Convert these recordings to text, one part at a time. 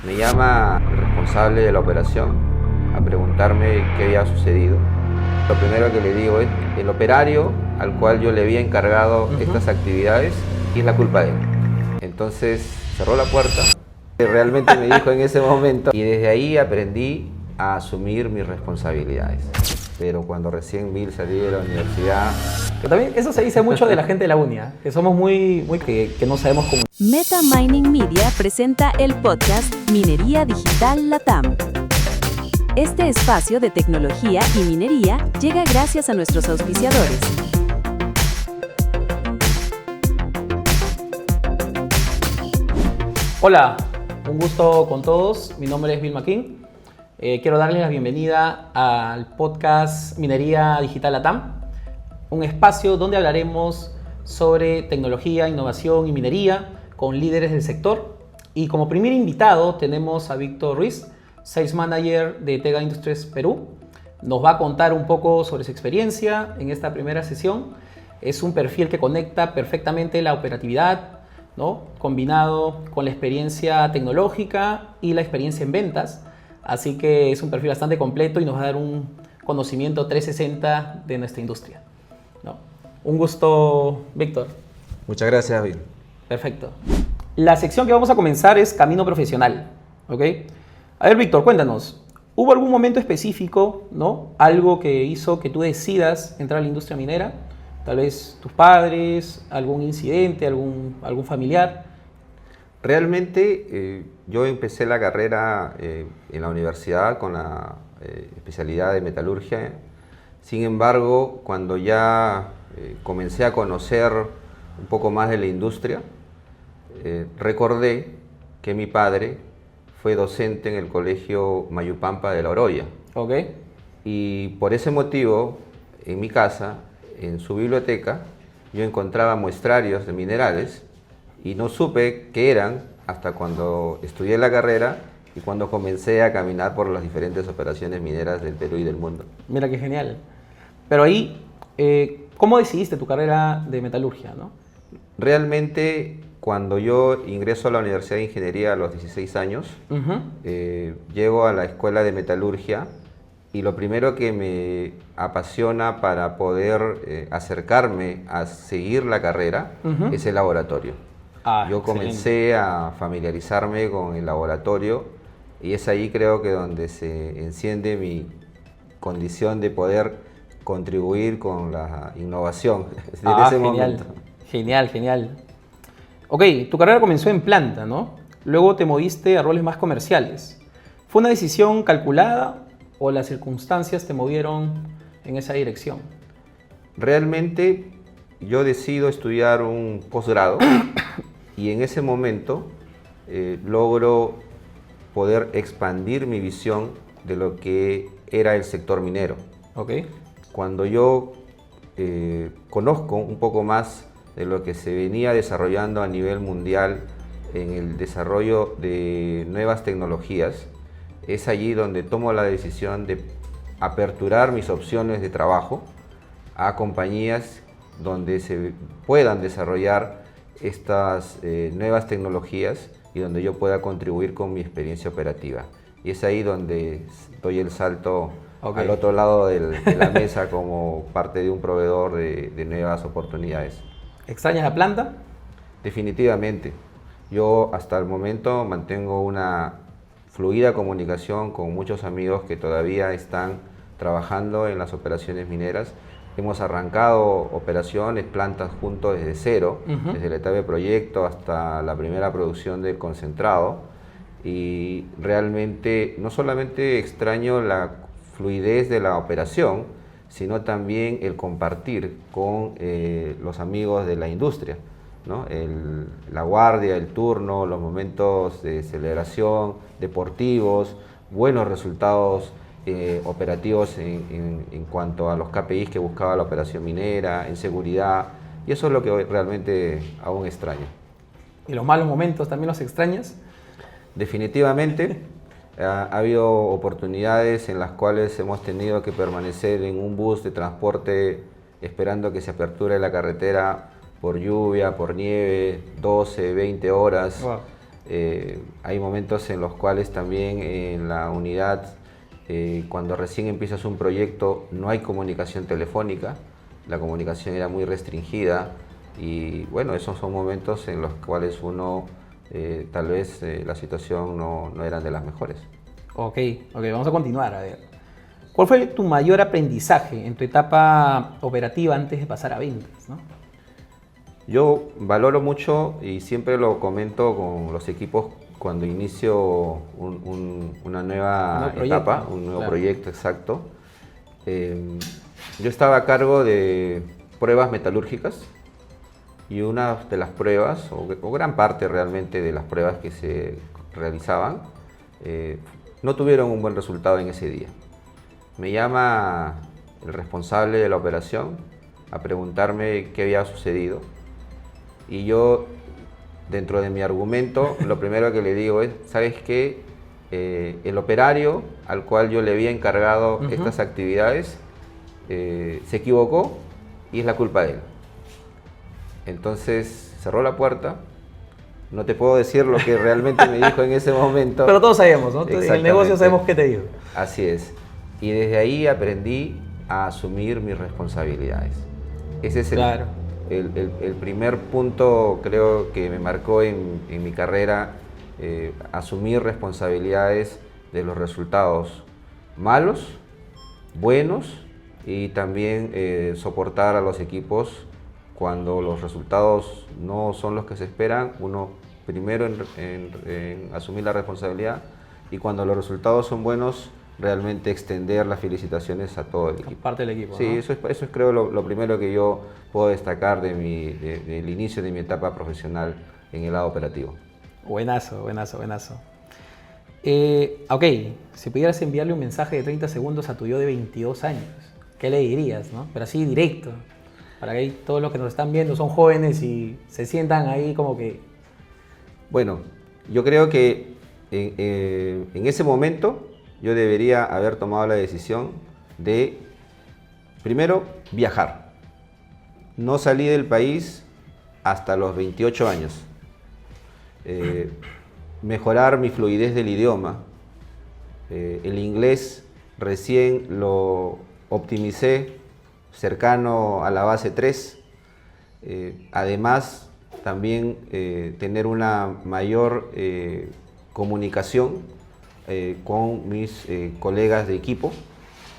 Me llama el responsable de la operación a preguntarme qué había sucedido. Lo primero que le digo es el operario al cual yo le había encargado estas actividades y es la culpa de él. Entonces cerró la puerta, realmente me dijo en ese momento, y desde ahí aprendí a asumir mis responsabilidades. Pero cuando recién salí de la universidad... Pero también eso se dice mucho de la gente de la uni, que somos muy que no sabemos cómo. Meta Mining Media presenta el podcast Minería Digital LATAM. Este espacio de tecnología y minería llega gracias a nuestros auspiciadores. Hola, un gusto con todos. Mi nombre es Bill McKean. Quiero darles la bienvenida al podcast Minería Digital LATAM, un espacio donde hablaremos sobre tecnología, innovación y minería con líderes del sector. Y como primer invitado tenemos a Víctor Ruiz, Sales Manager de Tega Industries Perú. Nos va a contar un poco sobre su experiencia en esta primera sesión. Es un perfil que conecta perfectamente la operatividad, ¿no?, combinado con la experiencia tecnológica y la experiencia en ventas. Así que es un perfil bastante completo y nos va a dar un conocimiento 360 de nuestra industria, ¿no? Un gusto, Víctor. Muchas gracias, Bill. Perfecto. La sección que vamos a comenzar es Camino Profesional, ¿ok? A ver, Víctor, cuéntanos. ¿Hubo algún momento específico, ¿no?, algo que hizo que tú decidas entrar a la industria minera? Tal vez tus padres, algún incidente, algún familiar. Realmente yo empecé la carrera en la universidad con la especialidad de metalurgia. Sin embargo, cuando ya comencé a conocer un poco más de la industria, recordé que mi padre fue docente en el colegio Mayupampa de La Oroya. Ok. Y por ese motivo, en mi casa, en su biblioteca, yo encontraba muestrarios de minerales y no supe qué eran hasta cuando estudié la carrera y cuando comencé a caminar por las diferentes operaciones mineras del Perú y del mundo. Mira qué genial. Pero ahí, ¿cómo decidiste tu carrera de metalurgia, no? Realmente, cuando yo ingreso a la Universidad de Ingeniería a los 16 años, llego a la Escuela de Metalurgia y lo primero que me apasiona para poder acercarme a seguir la carrera es el laboratorio. Yo comencé a familiarizarme con el laboratorio y es ahí, creo que, donde se enciende mi condición de poder contribuir con la innovación desde ese momento. Genial, genial. Ok, tu carrera comenzó en planta, ¿no? Luego te moviste a roles más comerciales. ¿Fue una decisión calculada o las circunstancias te movieron en esa dirección? Realmente yo decido estudiar un posgrado y en ese momento logro poder expandir mi visión de lo que era el sector minero. Okay. Cuando yo conozco un poco más de lo que se venía desarrollando a nivel mundial en el desarrollo de nuevas tecnologías, es allí donde tomo la decisión de aperturar mis opciones de trabajo a compañías donde se puedan desarrollar estas nuevas tecnologías y donde yo pueda contribuir con mi experiencia operativa. Y es ahí donde doy el salto al otro lado de la mesa como parte de un proveedor de nuevas oportunidades. ¿Extrañas la planta? Definitivamente. Yo hasta el momento mantengo una fluida comunicación con muchos amigos que todavía están trabajando en las operaciones mineras. Hemos arrancado operaciones, plantas juntos desde cero, desde la etapa de proyecto hasta la primera producción del concentrado. Y realmente no solamente extraño la fluidez de la operación, sino también el compartir con los amigos de la industria, ¿no? La guardia, el turno, los momentos de celebración, deportivos, buenos resultados operativos en cuanto a los KPIs que buscaba la operación minera, en seguridad, y eso es lo que realmente aún extraño. ¿Y los malos momentos también los extrañas? Definitivamente. Ha habido oportunidades en las cuales hemos tenido que permanecer en un bus de transporte esperando que se aperture la carretera por lluvia, por nieve, 12, 20 horas. Wow. Hay momentos en los cuales también en la unidad, cuando recién empiezas un proyecto, no hay comunicación telefónica, la comunicación era muy restringida y bueno, esos son momentos en los cuales uno, tal vez la situación no era de las mejores. Ok, vamos a continuar. A ver. ¿Cuál fue tu mayor aprendizaje en tu etapa operativa antes de pasar a ventas, ¿no? Yo valoro mucho y siempre lo comento con los equipos cuando inicio una nueva etapa, un nuevo proyecto, exacto. Yo estaba a cargo de pruebas metalúrgicas y una de las pruebas, o gran parte realmente de las pruebas que se realizaban, no tuvieron un buen resultado en ese día. Me llama el responsable de la operación a preguntarme qué había sucedido. Y yo, dentro de mi argumento, lo primero que le digo es, ¿sabes qué? El operario al cual yo le había encargado estas actividades se equivocó y es la culpa de él. Entonces cerró la puerta. No te puedo decir lo que realmente me dijo en ese momento. Pero todos sabemos, ¿no? En el negocio sabemos qué te digo. Así es. Y desde ahí aprendí a asumir mis responsabilidades. Ese es el primer punto, creo, que me marcó en mi carrera, asumir responsabilidades de los resultados malos, buenos, y también soportar a los equipos cuando los resultados no son los que se esperan. Uno primero en asumir la responsabilidad, y cuando los resultados son buenos, realmente extender las felicitaciones a todo el equipo. Parte del equipo. Sí, ¿no? Eso es creo lo primero que yo puedo destacar del inicio de mi etapa profesional en el lado operativo. Buenazo. Ok, si pudieras enviarle un mensaje de 30 segundos a tu yo de 22 años, ¿qué le dirías, no? Pero así directo, para que todos los que nos están viendo son jóvenes y se sientan ahí como que... Bueno, yo creo que en ese momento yo debería haber tomado la decisión de, primero, viajar. No salí del país hasta los 28 años. Mejorar mi fluidez del idioma. El inglés recién lo optimicé cercano a la base 3. Además, también tener una mayor comunicación con mis colegas de equipo,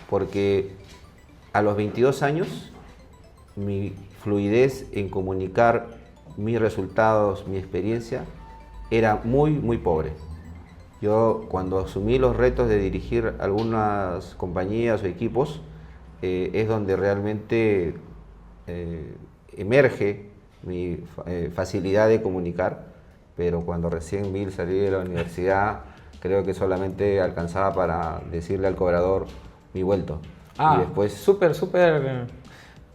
porque a los 22 años mi fluidez en comunicar mis resultados, mi experiencia, era muy pobre. Yo, cuando asumí los retos de dirigir algunas compañías o equipos, es donde realmente emerge mi facilidad de comunicar, pero cuando recién salí de la universidad, creo que solamente alcanzaba para decirle al cobrador mi vuelto. Y después... Súper.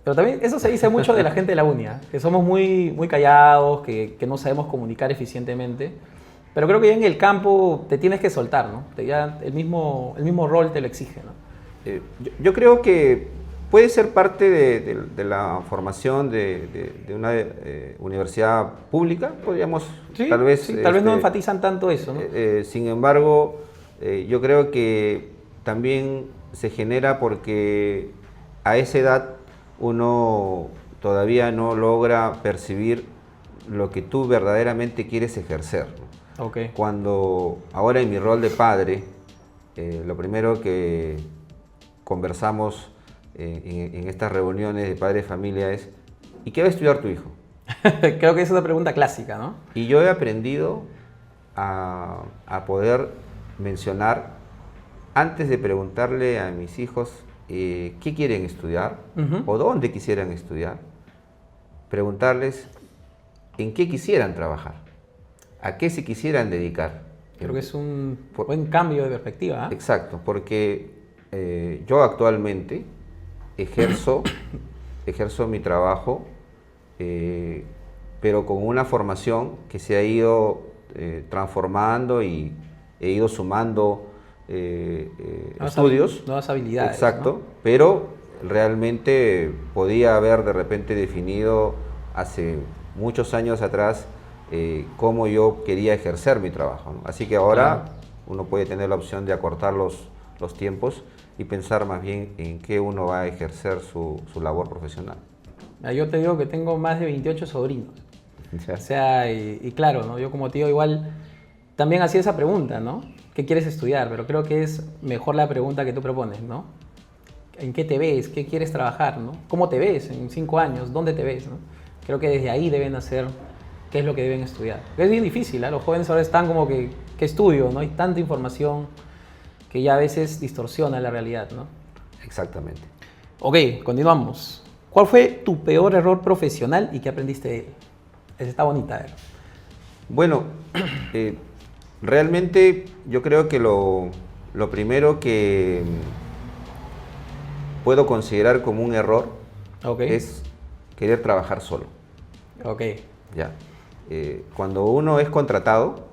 Pero también eso se dice mucho de la gente de la uni, que somos muy callados, que no sabemos comunicar eficientemente. Pero creo que ya en el campo te tienes que soltar, ¿no? Ya el mismo rol te lo exige, ¿no? Yo creo que puede ser parte de la formación de una universidad pública, podríamos, sí, tal vez... Sí, tal vez no enfatizan tanto eso, ¿no? Sin embargo, yo creo que también se genera porque a esa edad uno todavía no logra percibir lo que tú verdaderamente quieres ejercer, ¿no? Okay. Cuando ahora en mi rol de padre, lo primero que conversamos en estas reuniones de padre de familia es: ¿y qué va a estudiar tu hijo? Creo que es una pregunta clásica, ¿no? Y yo he aprendido a poder mencionar, antes de preguntarle a mis hijos qué quieren estudiar o dónde quisieran estudiar, preguntarles en qué quisieran trabajar, a qué se quisieran dedicar. Creo que es un buen cambio de perspectiva, ¿eh? Exacto, porque yo actualmente ejerzo mi trabajo, pero con una formación que se ha ido transformando y he ido sumando estudios. Nuevas habilidades. Exacto, ¿no? pero realmente podía haber de repente definido hace muchos años atrás cómo yo quería ejercer mi trabajo, ¿no? Así que ahora uno puede tener la opción de acortar los tiempos y pensar más bien en qué uno va a ejercer su labor profesional. Yo te digo que tengo más de 28 sobrinos. ¿Ya? O sea, y claro, ¿no? Yo como tío igual también hacía esa pregunta, ¿no? ¿Qué quieres estudiar? Pero creo que es mejor la pregunta que tú propones, ¿no? ¿En qué te ves? ¿Qué quieres trabajar? ¿No? ¿Cómo te ves en 5 años? ¿Dónde te ves? ¿No? Creo que desde ahí deben hacer qué es lo que deben estudiar. Es bien difícil, ¿eh? Los jóvenes ahora están como que estudio, ¿no? Hay tanta información que ya a veces distorsiona la realidad, ¿no? Exactamente. Ok, continuamos. ¿Cuál fue tu peor error profesional y qué aprendiste de él? Esa está bonita, ¿eh? Bueno, realmente yo creo que lo primero que puedo considerar como un error es querer trabajar solo. Ok. Ya. Cuando uno es contratado,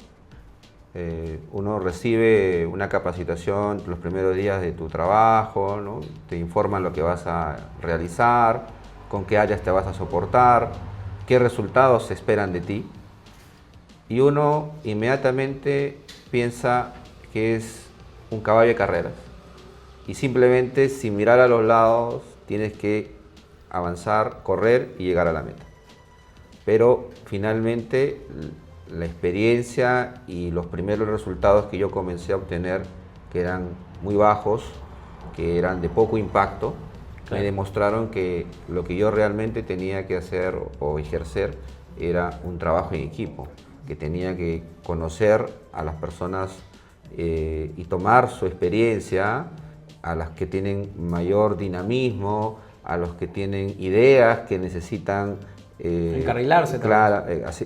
uno recibe una capacitación los primeros días de tu trabajo, ¿no? Te informan lo que vas a realizar, con qué áreas te vas a soportar, qué resultados se esperan de ti. Y uno inmediatamente piensa que es un caballo de carreras. Y simplemente sin mirar a los lados tienes que avanzar, correr y llegar a la meta. Pero finalmente la experiencia y los primeros resultados que yo comencé a obtener, que eran muy bajos, que eran de poco impacto, me demostraron que lo que yo realmente tenía que hacer o ejercer era un trabajo en equipo, que tenía que conocer a las personas y tomar su experiencia, a las que tienen mayor dinamismo, a los que tienen ideas que necesitan encarrilarse.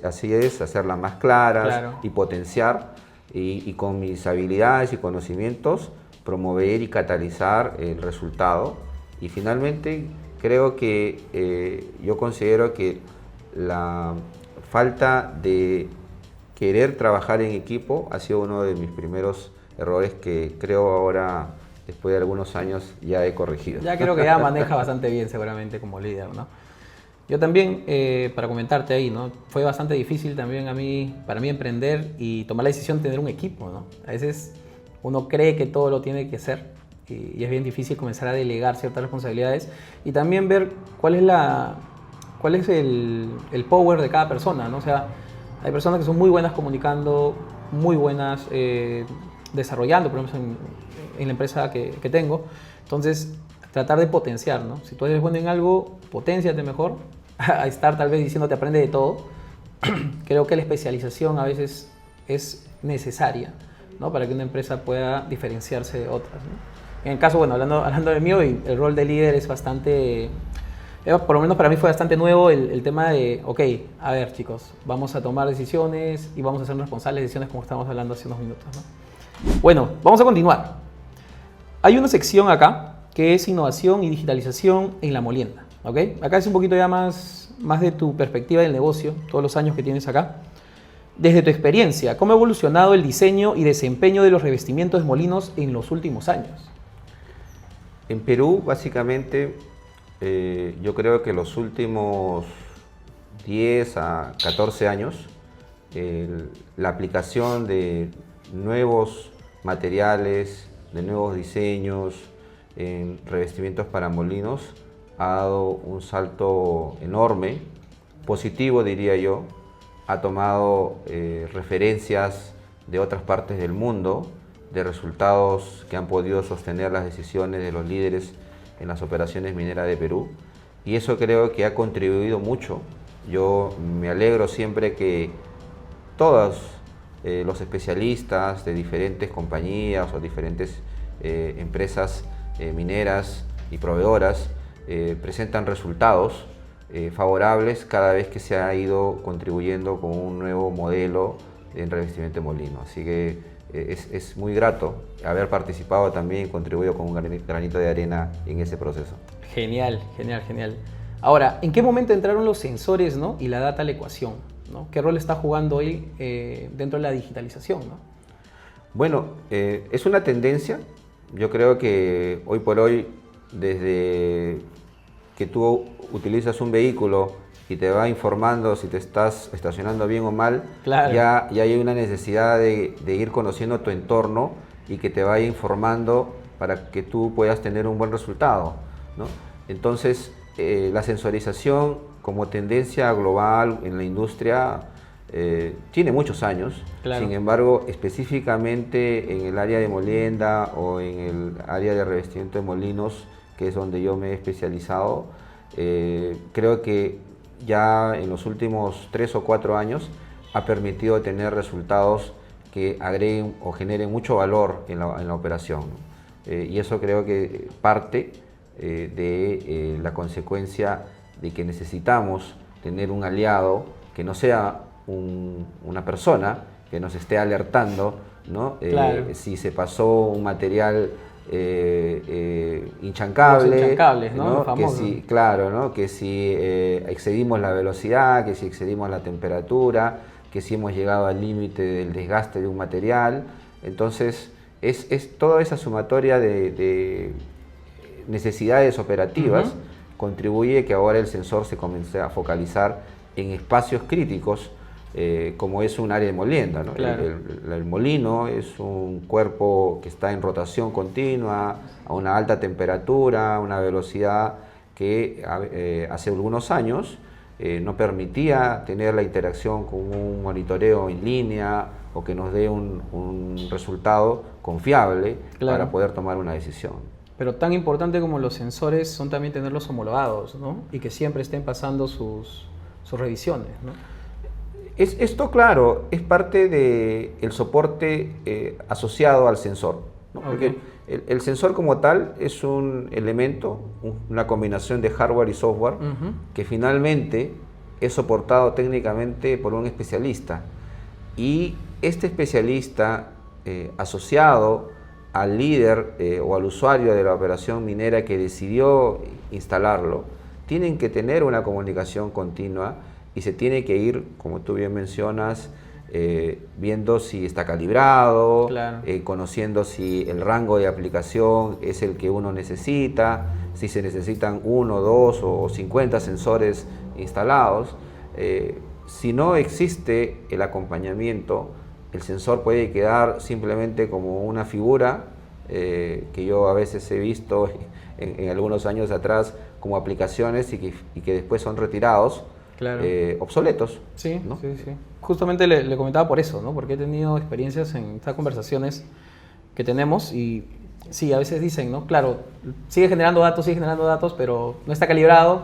Así es, hacerlas más claras, Claro. y potenciar, y con mis habilidades y conocimientos promover y catalizar el resultado. Y finalmente creo que yo considero que la falta de querer trabajar en equipo ha sido uno de mis primeros errores que creo ahora, después de algunos años, ya he corregido. Ya creo que ya maneja bastante bien seguramente como líder, ¿no? Yo también, para comentarte ahí, ¿no? Fue bastante difícil también para mí emprender y tomar la decisión de tener un equipo, ¿no? A veces uno cree que todo lo tiene que hacer y es bien difícil comenzar a delegar ciertas responsabilidades y también ver cuál es el power de cada persona, ¿no? O sea, hay personas que son muy buenas comunicando, muy buenas desarrollando, por ejemplo, en la empresa que tengo. Entonces, tratar de potenciar, ¿no? Si tú eres bueno en algo, potenciate mejor, a estar tal vez diciéndote aprende de todo. Creo que la especialización a veces es necesaria, ¿no? Para que una empresa pueda diferenciarse de otras, ¿no? En el caso, bueno, hablando del mío, y el rol de líder es bastante, por lo menos para mí fue bastante nuevo el tema de, ok, a ver chicos, vamos a tomar decisiones y vamos a ser responsables de decisiones como estábamos hablando hace unos minutos, ¿no? Bueno, vamos a continuar. Hay una sección acá que es innovación y digitalización en la molienda, ¿ok? Acá es un poquito ya más de tu perspectiva del negocio, todos los años que tienes acá. Desde tu experiencia, ¿cómo ha evolucionado el diseño y desempeño de los revestimientos de molinos en los últimos años? En Perú, básicamente, yo creo que los últimos 10 a 14 años, la aplicación de nuevos materiales, de nuevos diseños en revestimientos para molinos ha dado un salto enorme, positivo diría yo. Ha tomado referencias de otras partes del mundo, de resultados que han podido sostener las decisiones de los líderes en las operaciones mineras de Perú, y eso creo que ha contribuido mucho. Yo me alegro siempre que todos los especialistas de diferentes compañías o diferentes empresas mineras y proveedoras presentan resultados favorables cada vez que se ha ido contribuyendo con un nuevo modelo en revestimiento de molino. Así que es muy grato haber participado también y contribuido con un granito de arena en ese proceso. Genial, genial, genial. Ahora, ¿en qué momento entraron los sensores, ¿no? y la data a la ecuación, ¿no? ¿Qué rol está jugando hoy dentro de la digitalización, ¿no? Bueno, es una tendencia. Yo creo que hoy por hoy, desde que tú utilizas un vehículo y te va informando si te estás estacionando bien o mal, Claro. ya hay una necesidad de ir conociendo tu entorno y que te vaya informando para que tú puedas tener un buen resultado, ¿no? Entonces, la sensorización como tendencia global en la industria tiene muchos años. Claro. Sin embargo, específicamente en el área de molienda o en el área de revestimiento de molinos, que es donde yo me he especializado, creo que ya en los últimos 3 o 4 años ha permitido tener resultados que agreguen o generen mucho valor en la operación, ¿no? Y eso creo que parte de la consecuencia de que necesitamos tener un aliado que no sea una persona que nos esté alertando, ¿no? Claro. Si se pasó un material inchancable, Los inchancables, ¿no? Los que famosos. si, claro, ¿no? Que si excedimos la velocidad, que si excedimos la temperatura, que si hemos llegado al límite del desgaste de un material. Entonces, es toda esa sumatoria de necesidades operativas contribuye que ahora el sensor se comience a focalizar en espacios críticos, como es un área de molienda, ¿no? Claro. El molino es un cuerpo que está en rotación continua, a una alta temperatura, a una velocidad que hace algunos años no permitía tener la interacción con un monitoreo en línea o que nos dé un resultado confiable, Claro, para poder tomar una decisión. pero tan importante como los sensores son también tenerlos homologados, ¿no? Y que siempre estén pasando sus revisiones, ¿no? Esto, claro, es parte del soporte asociado al sensor, ¿no? Porque Ok. el sensor como tal es un elemento, una combinación de hardware y software, que finalmente es soportado técnicamente por un especialista. Y este especialista, asociado al líder o al usuario de la operación minera que decidió instalarlo, tienen que tener una comunicación continua y se tiene que ir, como tú bien mencionas, viendo si está calibrado, Claro. conociendo si el rango de aplicación es el que uno necesita, si se necesitan 1, 2 o 50 sensores instalados. Si no existe el acompañamiento, el sensor puede quedar simplemente como una figura, que yo a veces he visto en algunos años atrás como aplicaciones y que después son retirados, Claro. obsoletos. Sí, ¿no? sí, sí. Justamente le comentaba por eso, ¿no? Porque he tenido experiencias en estas conversaciones que tenemos y sí, a veces dicen, ¿no? Claro, sigue generando datos, pero no está calibrado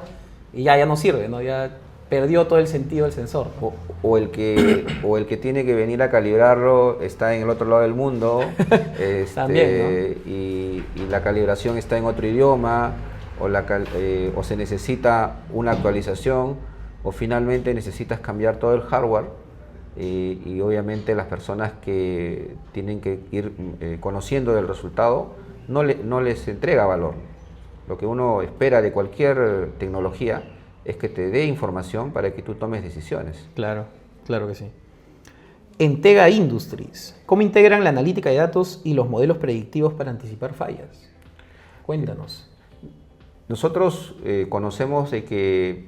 y ya no sirve, ¿no? Ya perdió todo el sentido del sensor, ¿no? O el que tiene que venir a calibrarlo está en el otro lado del mundo, También, y la calibración está en otro idioma, o se necesita una actualización, o finalmente necesitas cambiar todo el hardware, y obviamente las personas que tienen que ir conociendo del resultado no les entrega valor. Lo que uno espera de cualquier tecnología es que te dé información para que tú tomes decisiones. Claro, claro que sí. En Tega Industries, ¿cómo integran la analítica de datos y los modelos predictivos para anticipar fallas? Cuéntanos. Nosotros conocemos de que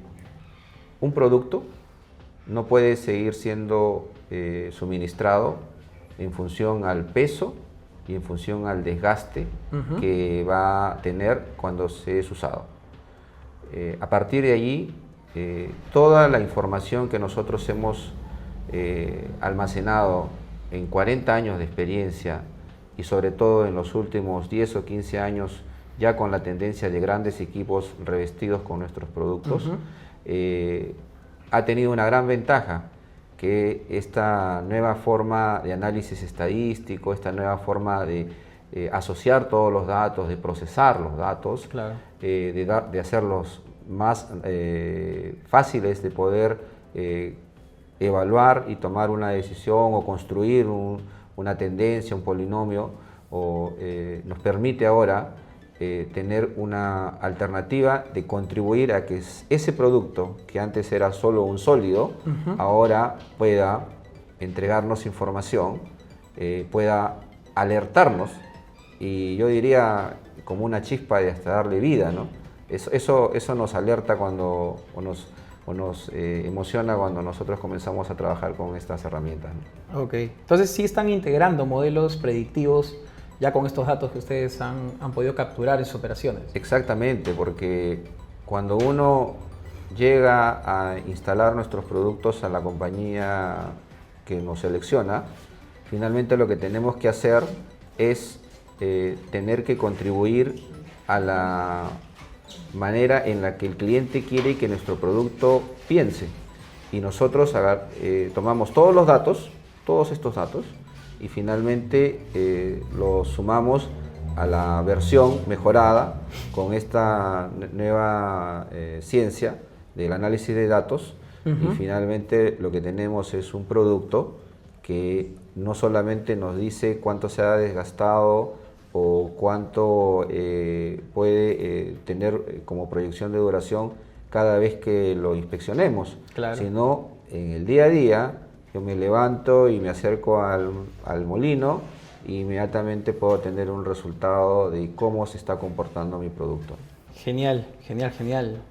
un producto no puede seguir siendo suministrado en función al peso y en función al desgaste que va a tener cuando se es usado. A partir de allí, toda la información que nosotros hemos almacenado en 40 años de experiencia y sobre todo en los últimos 10 o 15 años ya con la tendencia de grandes equipos revestidos con nuestros productos, ha tenido una gran ventaja, que esta nueva forma de análisis estadístico, esta nueva forma de asociar todos los datos, de procesar los datos, Claro. de hacerlos más fáciles de poder evaluar y tomar una decisión o construir una tendencia, un polinomio, nos permite ahora tener una alternativa de contribuir a que ese producto que antes era solo un sólido, ahora pueda entregarnos información, pueda alertarnos, y yo diría como una chispa de hasta darle vida, ¿no? Eso nos alerta cuando o nos emociona cuando nosotros comenzamos a trabajar con estas herramientas, ¿no? Ok, entonces sí están integrando modelos predictivos ya con estos datos que ustedes han podido capturar en sus operaciones. Exactamente, porque cuando uno llega a instalar nuestros productos a la compañía que nos selecciona, finalmente lo que tenemos que hacer es tener que contribuir a la manera en la que el cliente quiere que nuestro producto piense. Y nosotros tomamos todos los datos, todos estos datos, y finalmente los sumamos a la versión mejorada con esta nueva ciencia del análisis de datos. Y finalmente lo que tenemos es un producto que no solamente nos dice cuánto se ha desgastado o cuánto puede tener como proyección de duración cada vez que lo inspeccionemos, claro, sino en el día a día yo me levanto y me acerco al molino y inmediatamente puedo tener un resultado de cómo se está comportando mi producto. Genial, genial, genial.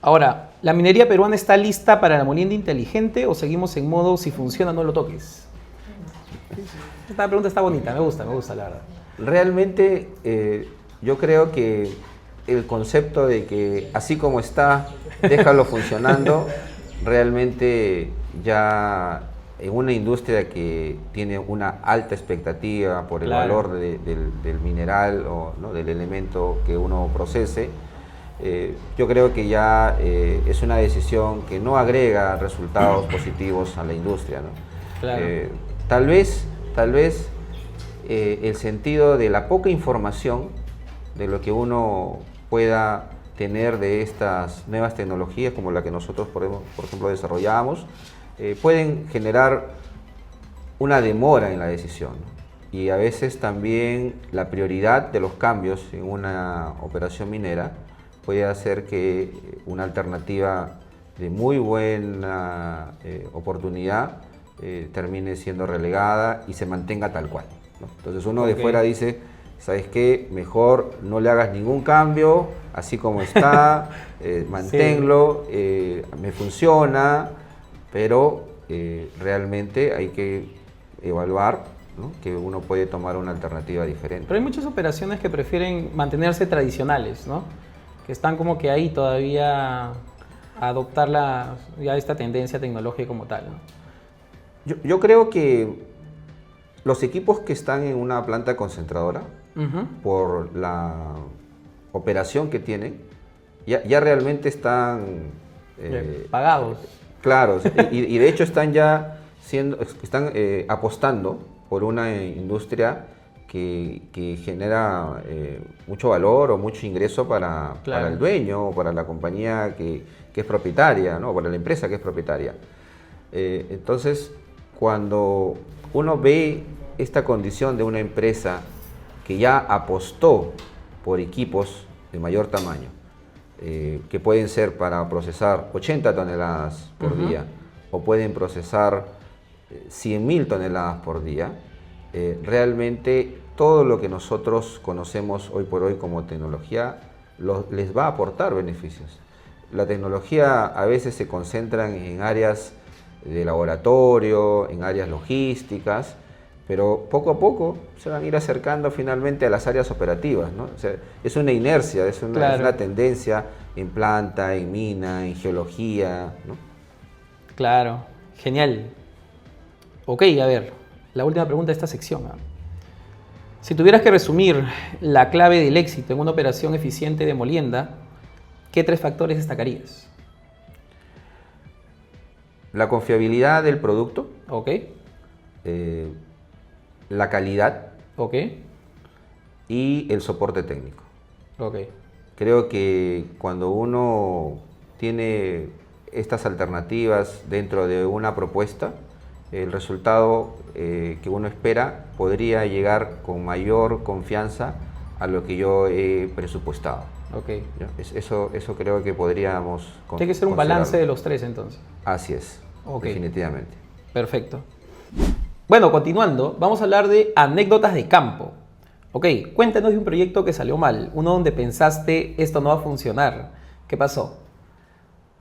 Ahora, ¿la minería peruana está lista para la molienda inteligente o seguimos en modo si funciona no lo toques? Esta pregunta está bonita, me gusta la verdad. Realmente yo creo que el concepto de que así como está, déjalo funcionando, realmente ya en una industria que tiene una alta expectativa por el Claro, valor del mineral o, ¿no?, del elemento que uno procese, yo creo que ya es una decisión que no agrega resultados positivos a la industria, ¿no? claro. Tal vez el sentido de la poca información de lo que uno pueda tener de estas nuevas tecnologías como la que nosotros, por ejemplo, desarrollamos, pueden generar una demora en la decisión, ¿no? Y a veces también la prioridad de los cambios en una operación minera puede hacer que una alternativa de muy buena oportunidad termine siendo relegada y se mantenga tal cual, ¿no? Entonces uno de fuera dice, ¿sabes qué? Mejor no le hagas ningún cambio, así como está, manténlo, me funciona, pero realmente hay que evaluar, ¿no?, que uno puede tomar una alternativa diferente. Pero hay muchas operaciones que prefieren mantenerse tradicionales, ¿no? Que están como que ahí todavía a adoptar ya esta tendencia tecnológica como tal, ¿no? Yo creo que los equipos que están en una planta concentradora, por la operación que tienen, ya realmente están pagados. Claro, y de hecho están ya apostando por una industria que genera mucho valor o mucho ingreso para el dueño o para la compañía que es propietaria, ¿no?, para la empresa que es propietaria. Entonces, cuando uno ve esta condición de una empresa que ya apostó por equipos de mayor tamaño, que pueden ser para procesar 80 toneladas por día o pueden procesar 100.000 toneladas por día, realmente todo lo que nosotros conocemos hoy por hoy como tecnología les va a aportar beneficios. La tecnología a veces se concentra en áreas de laboratorio, en áreas logísticas, pero poco a poco se van a ir acercando finalmente a las áreas operativas, ¿no? O sea, es una inercia, es una tendencia en planta, en mina, en geología, ¿no? Claro, genial. Ok, a ver, la última pregunta de esta sección, ¿eh? Si tuvieras que resumir la clave del éxito en una operación eficiente de molienda, ¿qué 3 factores destacarías? La confiabilidad del producto, Ok, la calidad ok, y el soporte técnico. ok. Creo que cuando uno tiene estas alternativas dentro de una propuesta, el resultado que uno espera podría llegar con mayor confianza a lo que yo he presupuestado. Ok. ¿Ya? Eso creo que podríamos Tiene que ser un balance de los 3 entonces. Así es, definitivamente. Perfecto. Bueno, continuando, vamos a hablar de anécdotas de campo. Ok, cuéntanos de un proyecto que salió mal, uno donde pensaste esto no va a funcionar. ¿Qué pasó?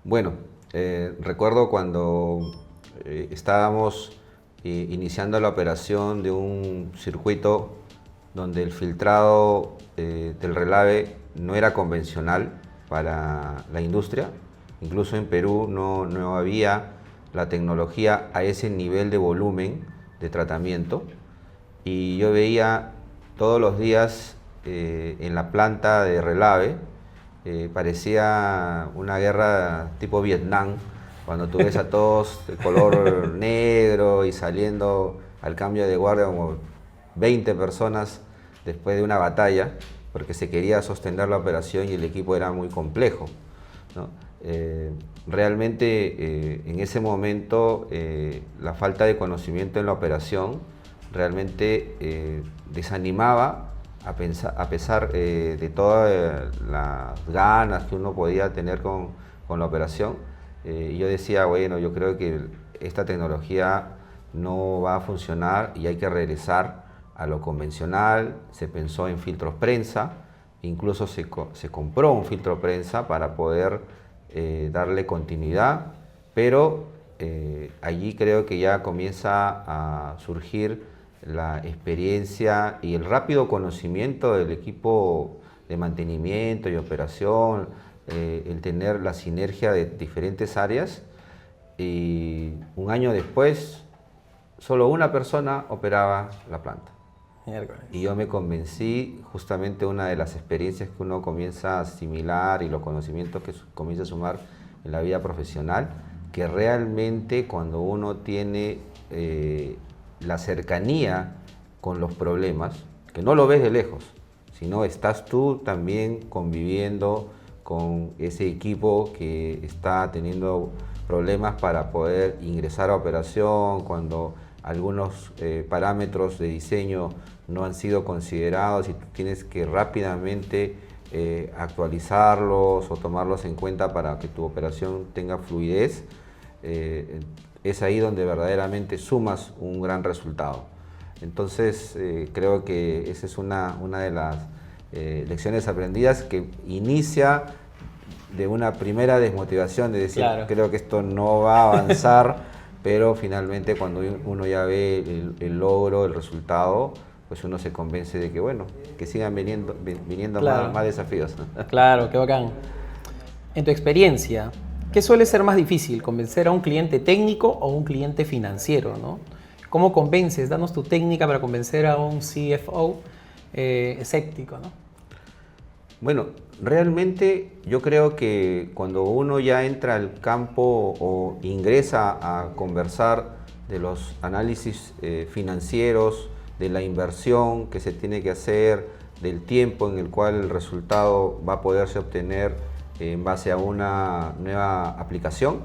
Bueno, recuerdo cuando estábamos iniciando la operación de un circuito donde el filtrado del relave no era convencional para la industria. Incluso en Perú no había la tecnología a ese nivel de volumen de tratamiento. Y yo veía todos los días en la planta de relave, parecía una guerra tipo Vietnam, cuando tú ves a todos de color negro y saliendo al cambio de guardia como 20 personas después de una batalla, porque se quería sostener la operación y el equipo era muy complejo, ¿no? Realmente en ese momento la falta de conocimiento en la operación realmente desanimaba a pesar de todas las ganas que uno podía tener con la operación. Yo decía, bueno, yo creo que esta tecnología no va a funcionar y hay que regresar a lo convencional. Se pensó en filtros prensa, incluso se compró un filtro prensa para poder darle continuidad, pero allí creo que ya comienza a surgir la experiencia y el rápido conocimiento del equipo de mantenimiento y operación, el tener la sinergia de diferentes áreas. Y un año después, solo una persona operaba la planta. Y yo me convencí, justamente una de las experiencias que uno comienza a asimilar y los conocimientos que comienza a sumar en la vida profesional, que realmente cuando uno tiene la cercanía con los problemas, que no lo ves de lejos, sino estás tú también conviviendo con ese equipo que está teniendo problemas para poder ingresar a operación, cuando algunos parámetros de diseño no han sido considerados y tú tienes que rápidamente actualizarlos o tomarlos en cuenta para que tu operación tenga fluidez. Es ahí donde verdaderamente sumas un gran resultado. Entonces creo que esa es una de las lecciones aprendidas, que inicia de una primera desmotivación de decir, claro, creo que esto no va a avanzar, pero finalmente cuando uno ya ve el logro, el resultado, pues uno se convence de que bueno, que sigan viniendo claro, más desafíos. Claro, qué bacán. En tu experiencia, ¿qué suele ser más difícil, convencer a un cliente técnico o un cliente financiero, ¿no? ¿Cómo convences? Danos tu técnica para convencer a un CFO escéptico, ¿no? Bueno, realmente yo creo que cuando uno ya entra al campo o ingresa a conversar de los análisis financieros, de la inversión que se tiene que hacer, del tiempo en el cual el resultado va a poderse obtener en base a una nueva aplicación,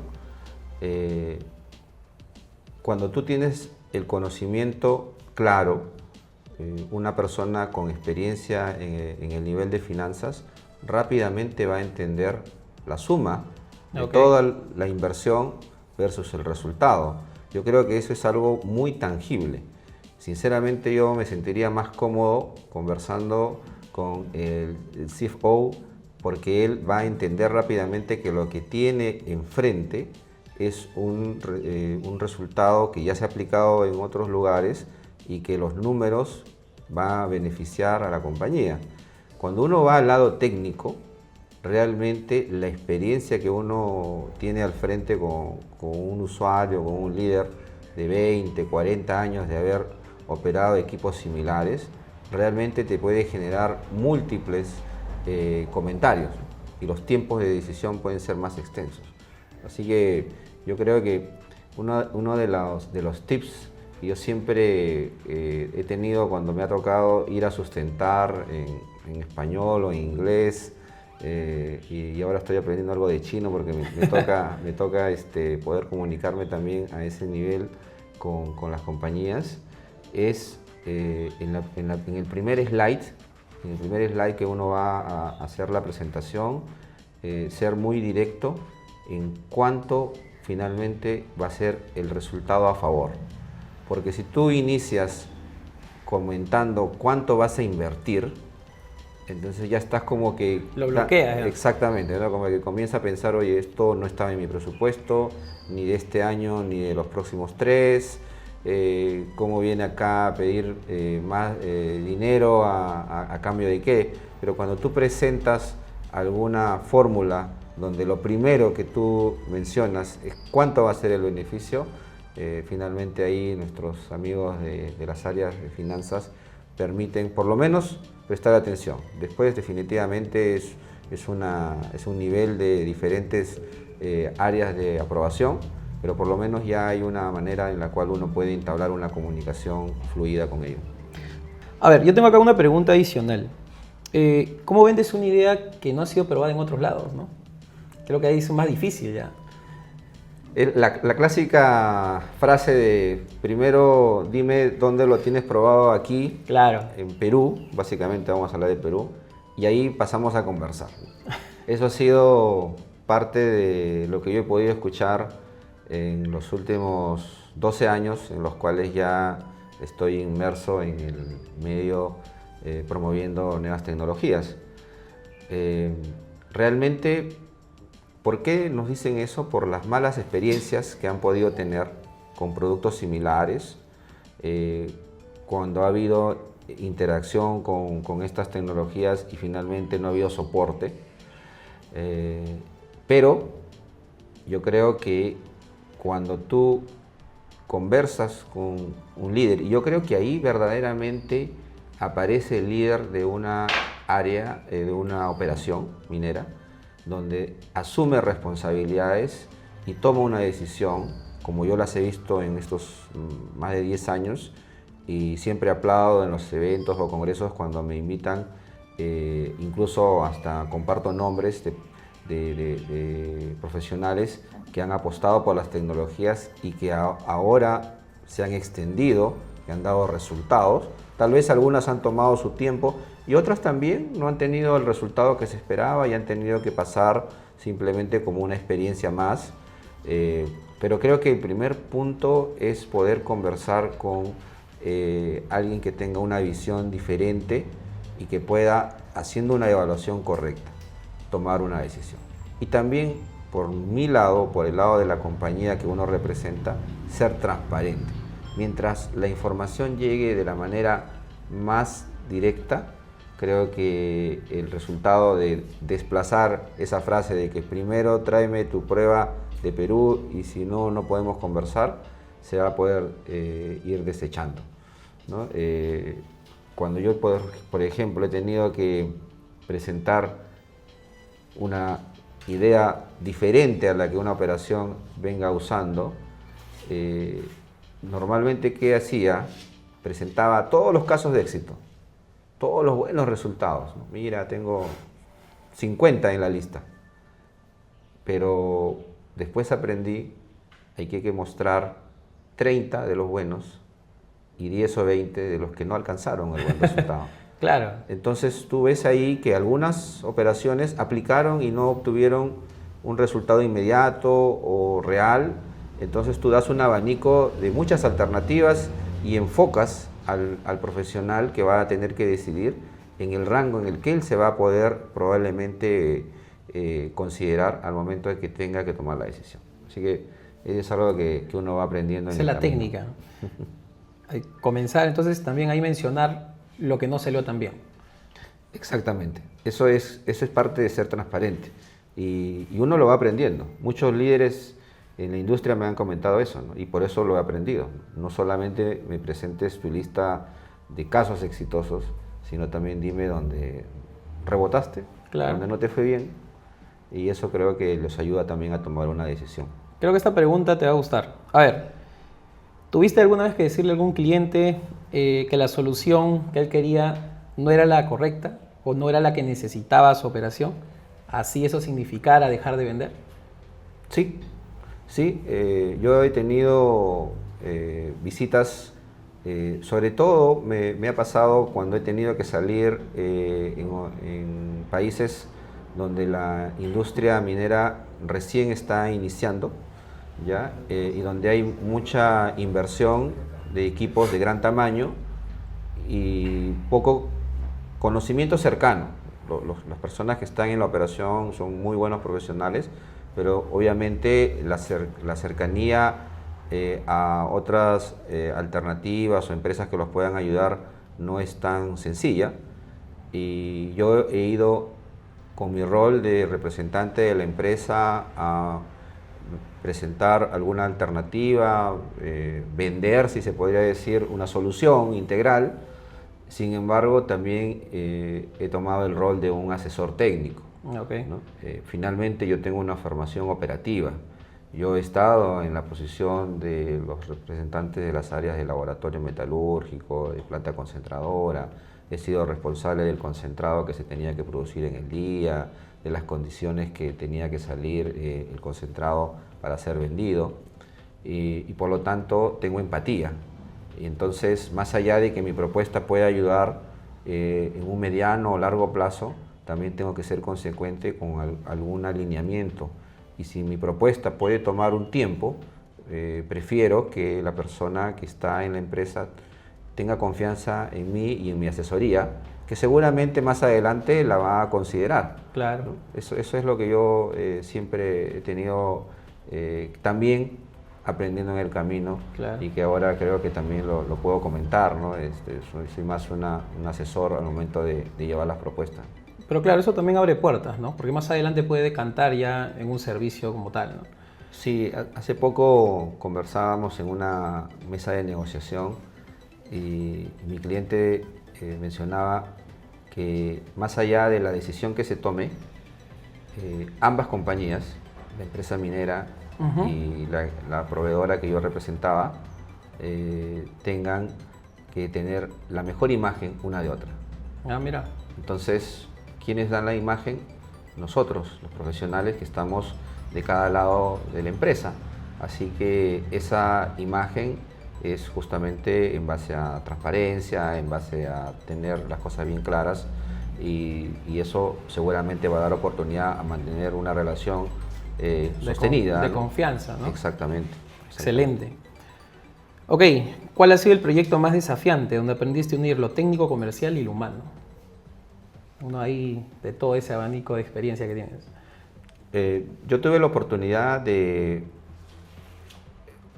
cuando tú tienes el conocimiento claro, una persona con experiencia en el nivel de finanzas rápidamente va a entender la suma de toda la inversión versus el resultado. Yo creo que eso es algo muy tangible. Sinceramente yo me sentiría más cómodo conversando con el CFO, porque él va a entender rápidamente que lo que tiene enfrente es un resultado que ya se ha aplicado en otros lugares y que los números van a beneficiar a la compañía. Cuando uno va al lado técnico, realmente la experiencia que uno tiene al frente con un usuario, con un líder de 20, 40 años de haber operado equipos similares, realmente te puede generar múltiples comentarios y los tiempos de decisión pueden ser más extensos. Así que yo creo que uno de los tips que yo siempre he tenido cuando me ha tocado ir a sustentar en español o en inglés, y ahora estoy aprendiendo algo de chino porque me toca poder comunicarme también a ese nivel con las compañías, es en el primer slide que uno va a hacer la presentación, ser muy directo en cuánto finalmente va a ser el resultado a favor. Porque si tú inicias comentando cuánto vas a invertir, Entonces ya estás como que... Lo bloquea, ya. Exactamente, ¿no? Como que comienza a pensar, oye, esto no estaba en mi presupuesto, ni de este año, ni de los próximos 3. ¿Cómo viene acá a pedir más dinero a cambio de qué? Pero cuando tú presentas alguna fórmula donde lo primero que tú mencionas es cuánto va a ser el beneficio, finalmente ahí nuestros amigos de las áreas de finanzas permiten por lo menos prestar atención. Después definitivamente es un nivel de diferentes áreas de aprobación, pero por lo menos ya hay una manera en la cual uno puede entablar una comunicación fluida con ellos. A ver, yo tengo acá una pregunta adicional. ¿Cómo vendes una idea que no ha sido probada en otros lados, no? Creo que ahí es más difícil ya. La clásica frase de primero dime dónde lo tienes probado aquí, Claro. en Perú, básicamente vamos a hablar de Perú, y ahí pasamos a conversar. Eso ha sido parte de lo que yo he podido escuchar en los últimos 12 años, en los cuales ya estoy inmerso en el medio promoviendo nuevas tecnologías. Realmente, ¿por qué nos dicen eso? Por las malas experiencias que han podido tener con productos similares, cuando ha habido interacción con estas tecnologías y finalmente no ha habido soporte. Pero yo creo que cuando tú conversas con un líder, y yo creo que ahí verdaderamente aparece el líder de una área, de una operación minera, donde asume responsabilidades y toma una decisión, como yo las he visto en estos más de 10 años, y siempre aplaudo en los eventos o congresos cuando me invitan, incluso hasta comparto nombres de profesionales que han apostado por las tecnologías y que ahora se han extendido, que han dado resultados. Tal vez algunas han tomado su tiempo y otras también no han tenido el resultado que se esperaba y han tenido que pasar simplemente como una experiencia más. Pero creo que el primer punto es poder conversar con alguien que tenga una visión diferente y que pueda, haciendo una evaluación correcta, tomar una decisión. Y también, por mi lado, por el lado de la compañía que uno representa, ser transparente. Mientras la información llegue de la manera más directa, creo que el resultado de desplazar esa frase de que primero tráeme tu prueba de Perú y si no, no podemos conversar, se va a poder ir desechando, ¿no? Cuando yo, por ejemplo, he tenido que presentar una idea diferente a la que una operación venga usando, normalmente, ¿qué hacía? Presentaba todos los casos de éxito, todos los buenos resultados, ¿no? Mira, tengo 50 en la lista, pero después aprendí hay que mostrar 30 de los buenos y 10 o 20 de los que no alcanzaron el buen resultado. Claro. Entonces tú ves ahí que algunas operaciones aplicaron y no obtuvieron un resultado inmediato o real. Entonces tú das un abanico de muchas alternativas y enfocas al profesional que va a tener que decidir en el rango en el que él se va a poder probablemente considerar al momento de que tenga que tomar la decisión. Así que es algo que uno va aprendiendo. Esa es la técnica. Comenzar entonces también ahí mencionar lo que no salió tan bien. Exactamente. Eso es parte de ser transparente. Y uno lo va aprendiendo. Muchos líderes en la industria me han comentado eso, ¿no? Y por eso lo he aprendido. No solamente me presentes tu lista de casos exitosos, sino también dime dónde rebotaste, claro, dónde no te fue bien. Y eso creo que les ayuda también a tomar una decisión. Creo que esta pregunta te va a gustar. A ver, ¿tuviste alguna vez que decirle a algún cliente que la solución que él quería no era la correcta o no era la que necesitaba su operación? ¿Así eso significara dejar de vender? Sí, sí. Yo he tenido visitas, sobre todo me ha pasado cuando he tenido que salir en países donde la industria minera recién está iniciando, ¿ya? Y donde hay mucha inversión de equipos de gran tamaño y poco conocimiento cercano. Las personas que están en la operación son muy buenos profesionales, pero obviamente la cercanía a otras alternativas o empresas que los puedan ayudar no es tan sencilla. Y yo he ido con mi rol de representante de la empresa a presentar alguna alternativa, vender, si se podría decir, una solución integral. Sin embargo, también he tomado el rol de un asesor técnico. Okay. ¿No? Finalmente yo tengo una formación operativa. Yo he estado en la posición de los representantes de las áreas de laboratorio metalúrgico, de planta concentradora, he sido responsable del concentrado que se tenía que producir en el día, de las condiciones que tenía que salir el concentrado para ser vendido y por lo tanto tengo empatía. Y entonces, más allá de que mi propuesta pueda ayudar en un mediano o largo plazo, también tengo que ser consecuente con algún alineamiento. Y si mi propuesta puede tomar un tiempo, prefiero que la persona que está en la empresa tenga confianza en mí y en mi asesoría, que seguramente más adelante la va a considerar. Claro. ¿No? Eso es lo que yo siempre he tenido también aprendiendo en el camino. Claro. Y que ahora creo que también lo puedo comentar, ¿no? Soy más un asesor al momento de llevar las propuestas. Pero claro, eso también abre puertas, ¿no? Porque más adelante puede decantar ya en un servicio como tal, ¿no? Sí, hace poco conversábamos en una mesa de negociación y mi cliente mencionaba que más allá de la decisión que se tome, ambas compañías, la empresa minera y la proveedora que yo representaba, tengan que tener la mejor imagen una de otra. Ah, mira. Entonces, ¿quiénes dan la imagen? Nosotros, los profesionales que estamos de cada lado de la empresa. Así que esa imagen es justamente en base a transparencia, en base a tener las cosas bien claras y eso seguramente va a dar oportunidad a mantener una relación sostenida. De ¿no? confianza, ¿no? Exactamente. Excelente. Ok, ¿cuál ha sido el proyecto más desafiante donde aprendiste a unir lo técnico, comercial y lo humano? Uno ahí de todo ese abanico de experiencia que tienes. Yo tuve la oportunidad de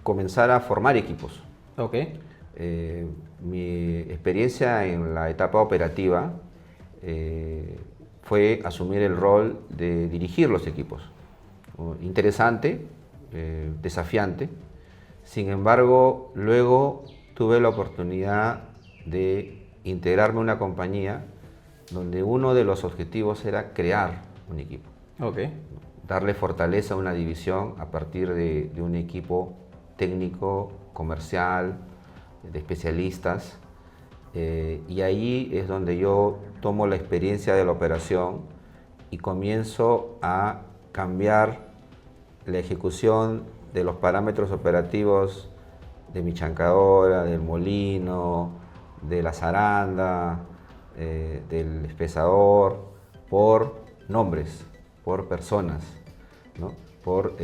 comenzar a formar equipos. Ok. Mi experiencia en la etapa operativa fue asumir el rol de dirigir los equipos. Interesante, desafiante. Sin embargo, luego tuve la oportunidad de integrarme a una compañía donde uno de los objetivos era crear un equipo. Ok. Darle fortaleza a una división a partir de un equipo técnico, comercial, de especialistas. Y ahí es donde yo tomo la experiencia de la operación y comienzo a cambiar la ejecución de los parámetros operativos de mi chancadora, del molino, de la zaranda, del espesador, por nombres, por personas, ¿no? Por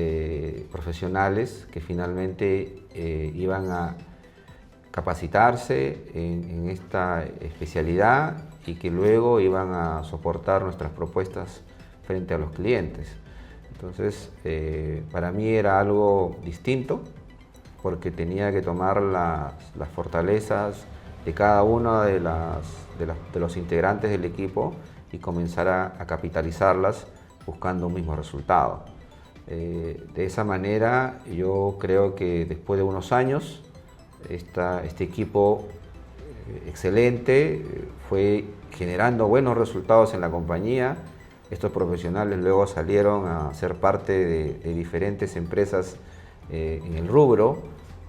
profesionales que finalmente iban a capacitarse en esta especialidad y que luego iban a soportar nuestras propuestas frente a los clientes. Entonces, para mí era algo distinto porque tenía que tomar las fortalezas de cada uno de los integrantes del equipo y comenzar a capitalizarlas buscando un mismo resultado. De esa manera, yo creo que después de unos años, este equipo excelente fue generando buenos resultados en la compañía. Estos profesionales luego salieron a ser parte de diferentes empresas en el rubro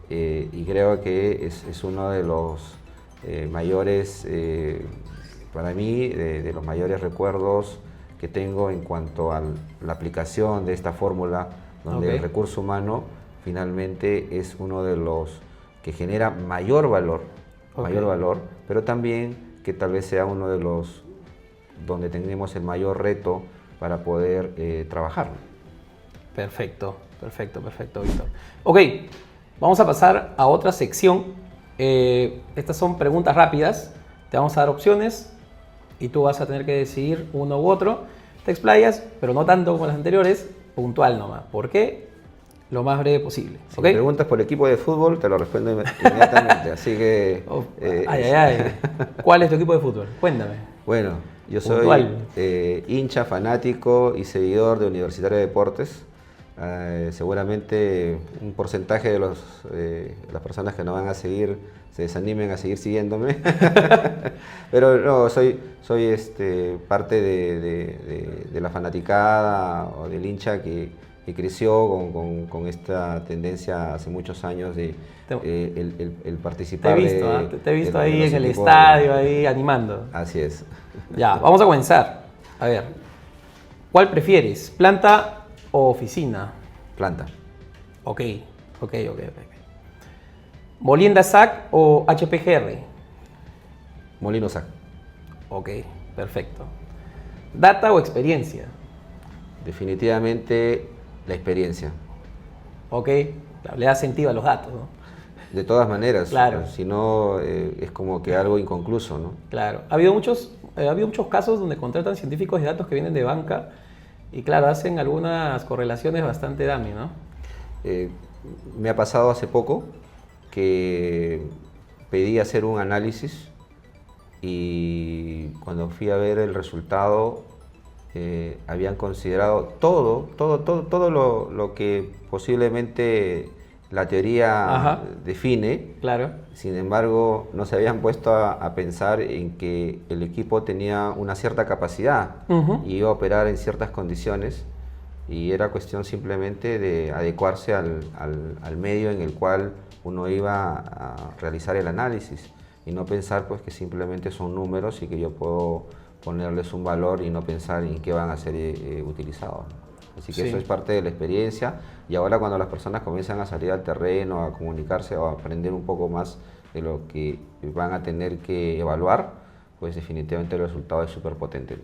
y creo que es uno de los mayores, para mí, de los mayores recuerdos que tengo en cuanto a la aplicación de esta fórmula, donde el recurso humano finalmente es uno de los que genera mayor valor, pero también que tal vez sea uno de los donde tenemos el mayor reto para poder trabajar. Perfecto, Víctor. Ok, vamos a pasar a otra sección. Estas son preguntas rápidas. Te vamos a dar opciones y tú vas a tener que decidir uno u otro. Te explayas, pero no tanto como las anteriores, puntual nomás. ¿Por qué? Lo más breve posible. Si ¿Ok? me preguntas por equipo de fútbol, te lo respondo inmediatamente. Así que... Oh, ay. ¿Cuál es tu equipo de fútbol? Cuéntame. Bueno, yo soy Puntual. hincha, fanático y seguidor de Universitario de Deportes. Seguramente un porcentaje de las personas que no van a seguir se desanimen a seguir siguiéndome. Pero no, soy parte de la fanaticada o del hincha que creció con esta tendencia hace muchos años de el participar. Te he visto ahí los en el equipos estadio, ahí animando. Así es. Ya, vamos a comenzar. A ver, ¿cuál prefieres? ¿Planta o oficina? Planta. Ok. ¿Molienda SAC o HPGR? Molino Sac. Ok, perfecto. ¿Data o experiencia? Definitivamente la experiencia. Ok, le da sentido a los datos, ¿no? De todas maneras, Claro. si no es como que algo inconcluso, ¿no? Claro. Ha habido muchos casos donde contratan científicos de datos que vienen de banca y claro, hacen algunas correlaciones bastante dummy, ¿no? Me ha pasado hace poco que pedí hacer un análisis y cuando fui a ver el resultado habían considerado todo lo que posiblemente la teoría Ajá. define. Claro. Sin embargo, no se habían puesto a pensar en que el equipo tenía una cierta capacidad Ujú. y iba a operar en ciertas condiciones y era cuestión simplemente de adecuarse al medio en el cual uno iba a realizar el análisis y no pensar pues que simplemente son números y que yo puedo ponerles un valor y no pensar en qué van a ser utilizados. Así que Sí. eso es parte de la experiencia y ahora cuando las personas comienzan a salir al terreno, a comunicarse o a aprender un poco más de lo que van a tener que evaluar, pues definitivamente el resultado es súper potente.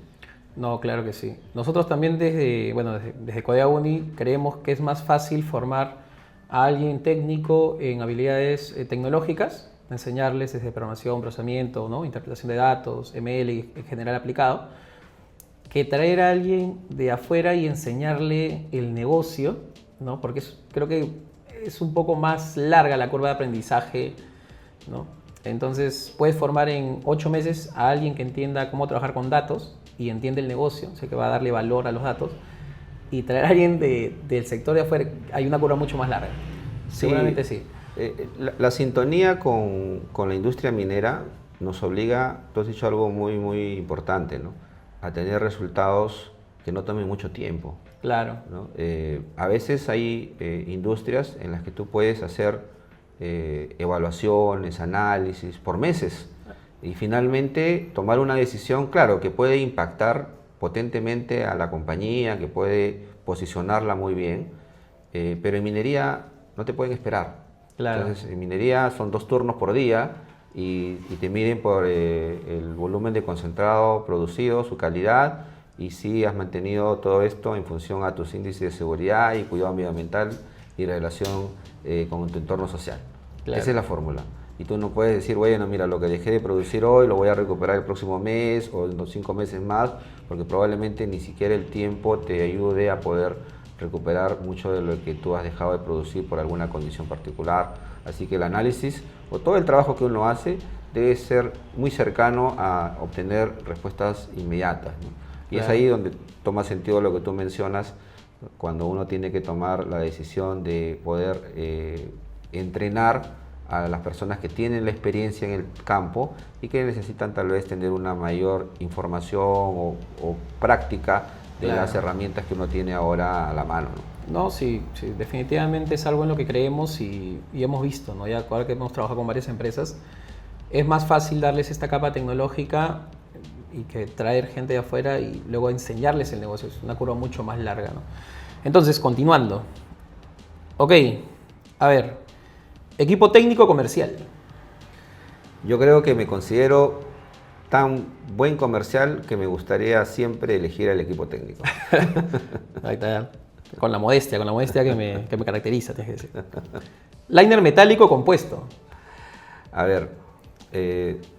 No, claro que sí. Nosotros también desde Codea Uni creemos que es más fácil formar a alguien técnico en habilidades tecnológicas, enseñarles desde programación, procesamiento, ¿no? Interpretación de datos, ML en general aplicado, que traer a alguien de afuera y enseñarle el negocio, ¿no? Porque creo que es un poco más larga la curva de aprendizaje, ¿no? Entonces puedes formar en 8 meses a alguien que entienda cómo trabajar con datos y entiende el negocio, o sea que va a darle valor a los datos, y traer a alguien del sector de afuera, hay una curva mucho más larga. Seguramente sí. La sintonía con la industria minera nos obliga, tú has dicho algo muy, muy importante, ¿no? A tener resultados que no tomen mucho tiempo, Claro. ¿no? A veces hay industrias en las que tú puedes hacer evaluaciones, análisis por meses y finalmente tomar una decisión, claro, que puede impactar potentemente a la compañía, que puede posicionarla muy bien, pero en minería no te pueden esperar. Claro. Entonces, en minería son 2 turnos por día y te miden por el volumen de concentrado producido, su calidad y si has mantenido todo esto en función a tus índices de seguridad y cuidado medioambiental y relación con tu entorno social. Claro. Esa es la fórmula. Y tú no puedes decir, bueno, mira, lo que dejé de producir hoy lo voy a recuperar el próximo mes o en 5 meses más, porque probablemente ni siquiera el tiempo te ayude a poder recuperar mucho de lo que tú has dejado de producir por alguna condición particular. Así que el análisis o todo el trabajo que uno hace debe ser muy cercano a obtener respuestas inmediatas, ¿no? Y Claro. es ahí donde toma sentido lo que tú mencionas, cuando uno tiene que tomar la decisión de poder entrenar a las personas que tienen la experiencia en el campo y que necesitan tal vez tener una mayor información o práctica de Claro. las herramientas que uno tiene ahora a la mano, ¿no? No, sí, definitivamente es algo en lo que creemos y hemos visto, ¿no? Ya ahora que hemos trabajado con varias empresas, es más fácil darles esta capa tecnológica y que traer gente de afuera y luego enseñarles el negocio. Es una curva mucho más larga, ¿no? Entonces, continuando. Ok, a ver, equipo técnico comercial. Yo creo que me considero tan buen comercial que me gustaría siempre elegir al equipo técnico. Ahí está, con la modestia que me caracteriza, tienes que decir. Liner metálico compuesto. A ver,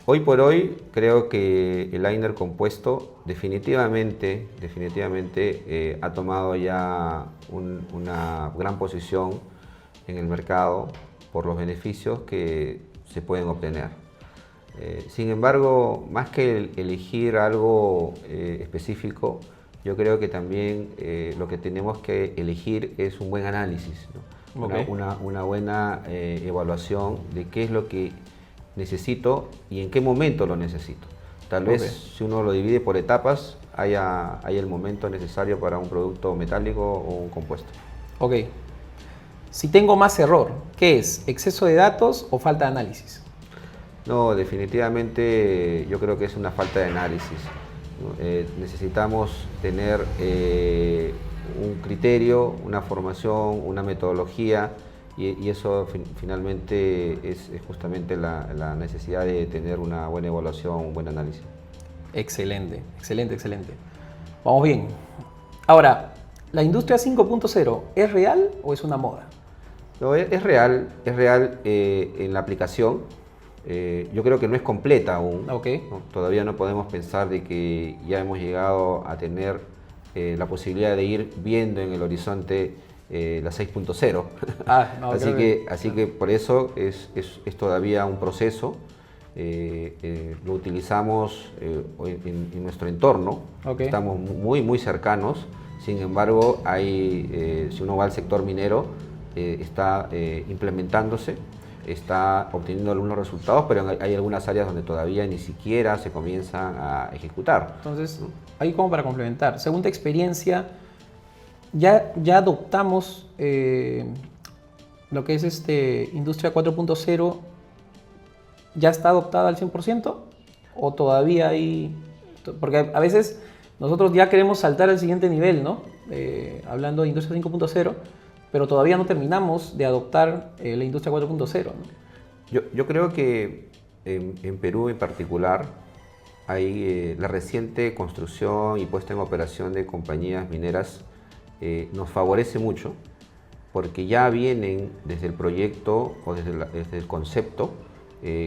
Hoy por hoy creo que el liner compuesto definitivamente ha tomado ya una gran posición en el mercado por los beneficios que se pueden obtener. Sin embargo, más que elegir algo específico, yo creo que también lo que tenemos que elegir es un buen análisis, ¿no? Okay. Una buena evaluación de qué es lo que necesito y en qué momento lo necesito. Tal vez si uno lo divide por etapas, haya el momento necesario para un producto metálico o un compuesto. Ok. Si tengo más error, ¿qué es? ¿Exceso de datos o falta de análisis? No, definitivamente yo creo que es una falta de análisis, ¿no? Necesitamos tener un criterio, una formación, una metodología y eso finalmente es justamente la necesidad de tener una buena evaluación, un buen análisis. Excelente, excelente, excelente. Vamos bien. Ahora, ¿la industria 5.0 es real o es una moda? No, es real en la aplicación. Yo creo que no es completa aún. Okay. ¿No? Todavía no podemos pensar de que ya hemos llegado a tener la posibilidad de ir viendo en el horizonte la 6.0. No, así que por eso es todavía un proceso. Lo utilizamos en nuestro entorno. Okay. Estamos muy cercanos. Sin embargo, si uno va al sector minero, está implementándose, está obteniendo algunos resultados, pero hay algunas áreas donde todavía ni siquiera se comienzan a ejecutar. Entonces, ahí como para complementar, según tu experiencia, ¿ya adoptamos lo que es Industria 4.0? ¿Ya está adoptada al 100%? ¿O todavía hay...? Porque a veces nosotros ya queremos saltar al siguiente nivel, ¿no? Hablando de Industria 5.0, pero todavía no terminamos de adoptar la Industria 4.0, ¿no? Yo creo que en Perú en particular hay la reciente construcción y puesta en operación de compañías mineras nos favorece mucho porque ya vienen desde el proyecto o desde el concepto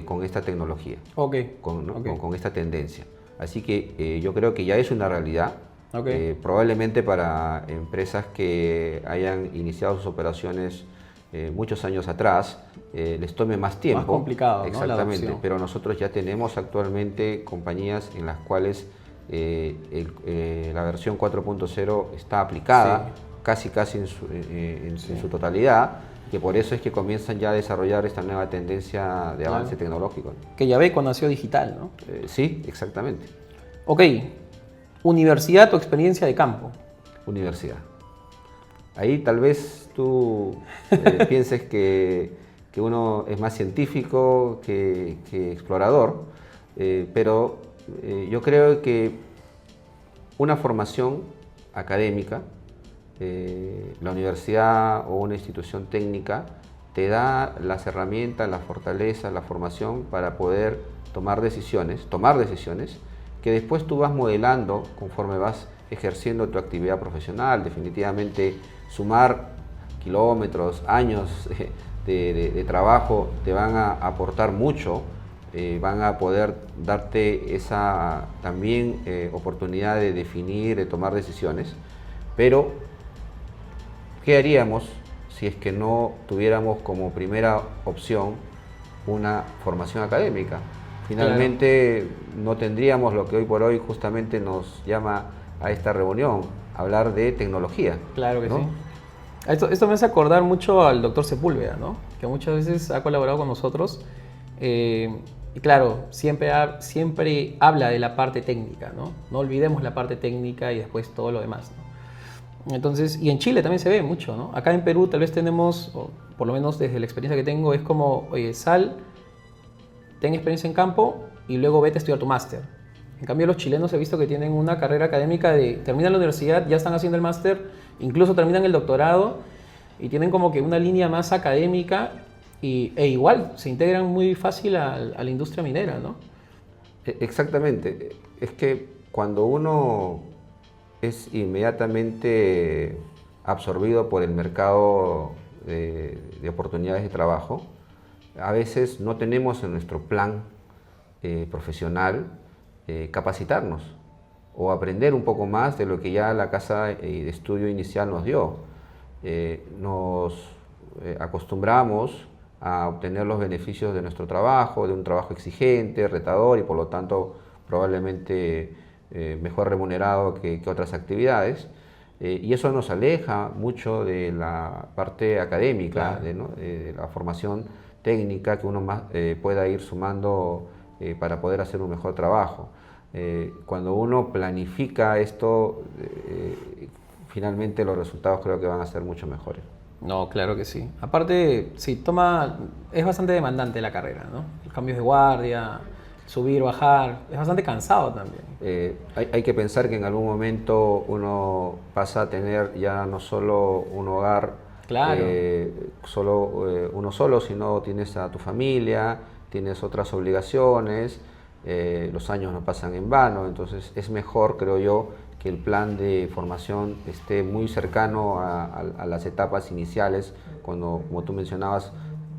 con esta tecnología, Okay. Con esta tendencia. Así que yo creo que ya es una realidad. Okay. Probablemente para empresas que hayan iniciado sus operaciones muchos años atrás, les tome más tiempo. Más complicado, ¿no? Exactamente, pero nosotros ya tenemos actualmente compañías en las cuales la versión 4.0 está aplicada casi en su totalidad, que por eso es que comienzan ya a desarrollar esta nueva tendencia de avance tecnológico. Que ya ve cuando nació digital, ¿no? Sí, exactamente. Ok. Universidad o experiencia de campo. Universidad. Ahí tal vez tú pienses que uno es más científico que explorador, pero yo creo que una formación académica, la universidad o una institución técnica te da las herramientas, las fortalezas, la formación para poder tomar decisiones que después tú vas modelando conforme vas ejerciendo tu actividad profesional. Definitivamente sumar kilómetros, años de trabajo te van a aportar mucho, van a poder darte esa también oportunidad de definir, de tomar decisiones. Pero, ¿qué haríamos si es que no tuviéramos como primera opción una formación académica? Finalmente no tendríamos lo que hoy por hoy justamente nos llama a esta reunión, hablar de tecnología. Claro que ¿no? sí. Esto me hace acordar mucho al doctor Sepúlveda, ¿no? Que muchas veces ha colaborado con nosotros. Y claro, siempre habla de la parte técnica, ¿no? No olvidemos la parte técnica y después todo lo demás, ¿no? Entonces, y en Chile también se ve mucho, ¿no? Acá en Perú tal vez tenemos, o por lo menos desde la experiencia que tengo, es como, oye, ten experiencia en campo y luego vete a estudiar tu máster. En cambio, los chilenos he visto que tienen una carrera académica terminan la universidad, ya están haciendo el máster, incluso terminan el doctorado y tienen como que una línea más académica e igual se integran muy fácil a la industria minera, ¿no? Exactamente. Es que cuando uno es inmediatamente absorbido por el mercado de oportunidades de trabajo, a veces no tenemos en nuestro plan profesional, capacitarnos o aprender un poco más de lo que ya la casa de estudio inicial nos dio. Nos acostumbramos a obtener los beneficios de nuestro trabajo, de un trabajo exigente, retador y por lo tanto probablemente mejor remunerado que otras actividades. Y eso nos aleja mucho de la parte académica, Claro. de la formación técnica que uno más, pueda ir sumando para poder hacer un mejor trabajo. Cuando uno planifica esto, finalmente los resultados creo que van a ser mucho mejores. No, claro que sí. Aparte, sí, es bastante demandante la carrera, ¿no? Los cambios de guardia, subir, bajar, es bastante cansado también. Hay que pensar que en algún momento uno pasa a tener ya no solo un hogar, Claro. uno solo, sino tienes a tu familia, tienes otras obligaciones, los años no pasan en vano, entonces es mejor, creo yo, que el plan de formación esté muy cercano a las etapas iniciales, cuando, como tú mencionabas,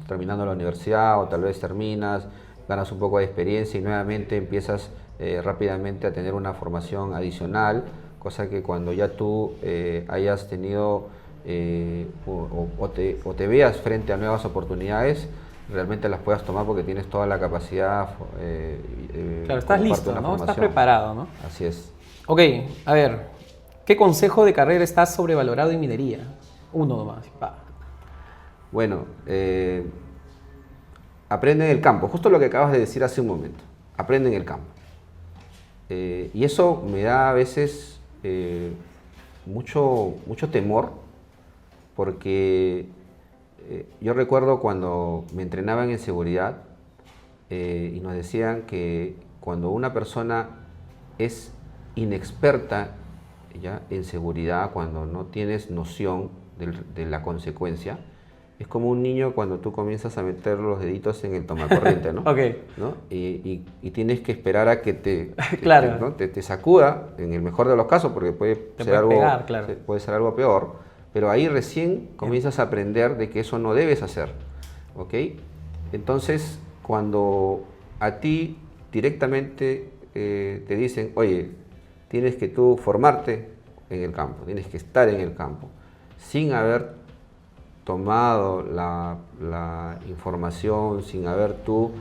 terminando la universidad o tal vez terminas, ganas un poco de experiencia y nuevamente empiezas rápidamente a tener una formación adicional, cosa que cuando ya tú hayas tenido o te veas frente a nuevas oportunidades, realmente las puedas tomar porque tienes toda la capacidad. Claro, estás como parte de listo, una ¿no? Estás formación. preparado, ¿no? Así es. Ok, a ver, ¿qué consejo de carrera está sobrevalorado en minería? Uno nomás, pa. Bueno, aprende en el campo, justo lo que acabas de decir hace un momento, aprende en el campo. Y eso me da a veces mucho temor, porque yo recuerdo cuando me entrenaban en seguridad y nos decían que cuando una persona es inexperta ya en seguridad, cuando no tienes noción de la consecuencia, es como un niño cuando tú comienzas a meter los deditos en el tomacorriente, ¿no? Ok. ¿No? Y tienes que esperar a que Claro. ¿no? te sacuda, en el mejor de los casos, porque puede ser puede algo, pegar, claro. puede ser algo peor, pero ahí recién comienzas a aprender de que eso no debes hacer, ¿ok? Entonces, cuando a ti directamente te dicen, oye, tienes que tú formarte en el campo, tienes que estar en el campo, sin haber tomado la información, sin haber tú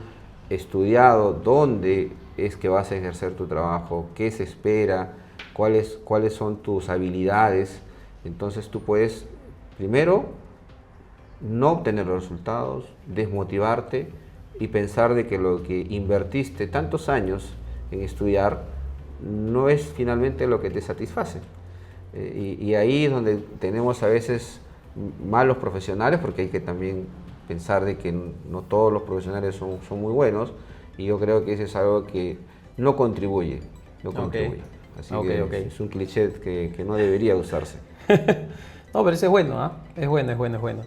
estudiado dónde es que vas a ejercer tu trabajo, qué se espera, cuáles son tus habilidades, entonces tú puedes, primero, no obtener los resultados, desmotivarte y pensar de que lo que invertiste tantos años en estudiar no es finalmente lo que te satisface. Y ahí es donde tenemos a veces malos profesionales, porque hay que también pensar de que no todos los profesionales son muy buenos, y yo creo que eso es algo que no contribuye, Así que es un cliché que no debería usarse. No, pero ese es bueno, ¿ah? Es bueno, es bueno, es bueno.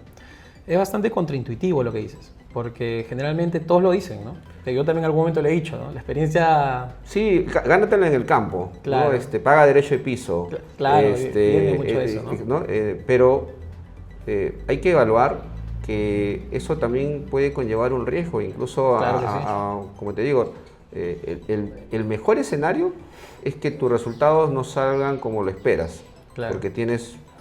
Es bastante contraintuitivo lo que dices, porque generalmente todos lo dicen, ¿no? Que yo también en algún momento le he dicho, ¿no? La experiencia... Sí, gánatela en el campo, Claro. ¿no? Paga derecho de piso. Claro, viene mucho eso, ¿no? Pero hay que evaluar que eso también puede conllevar un riesgo, incluso Claro que sí. como te digo, el mejor escenario es que tus resultados no salgan como lo esperas, Claro.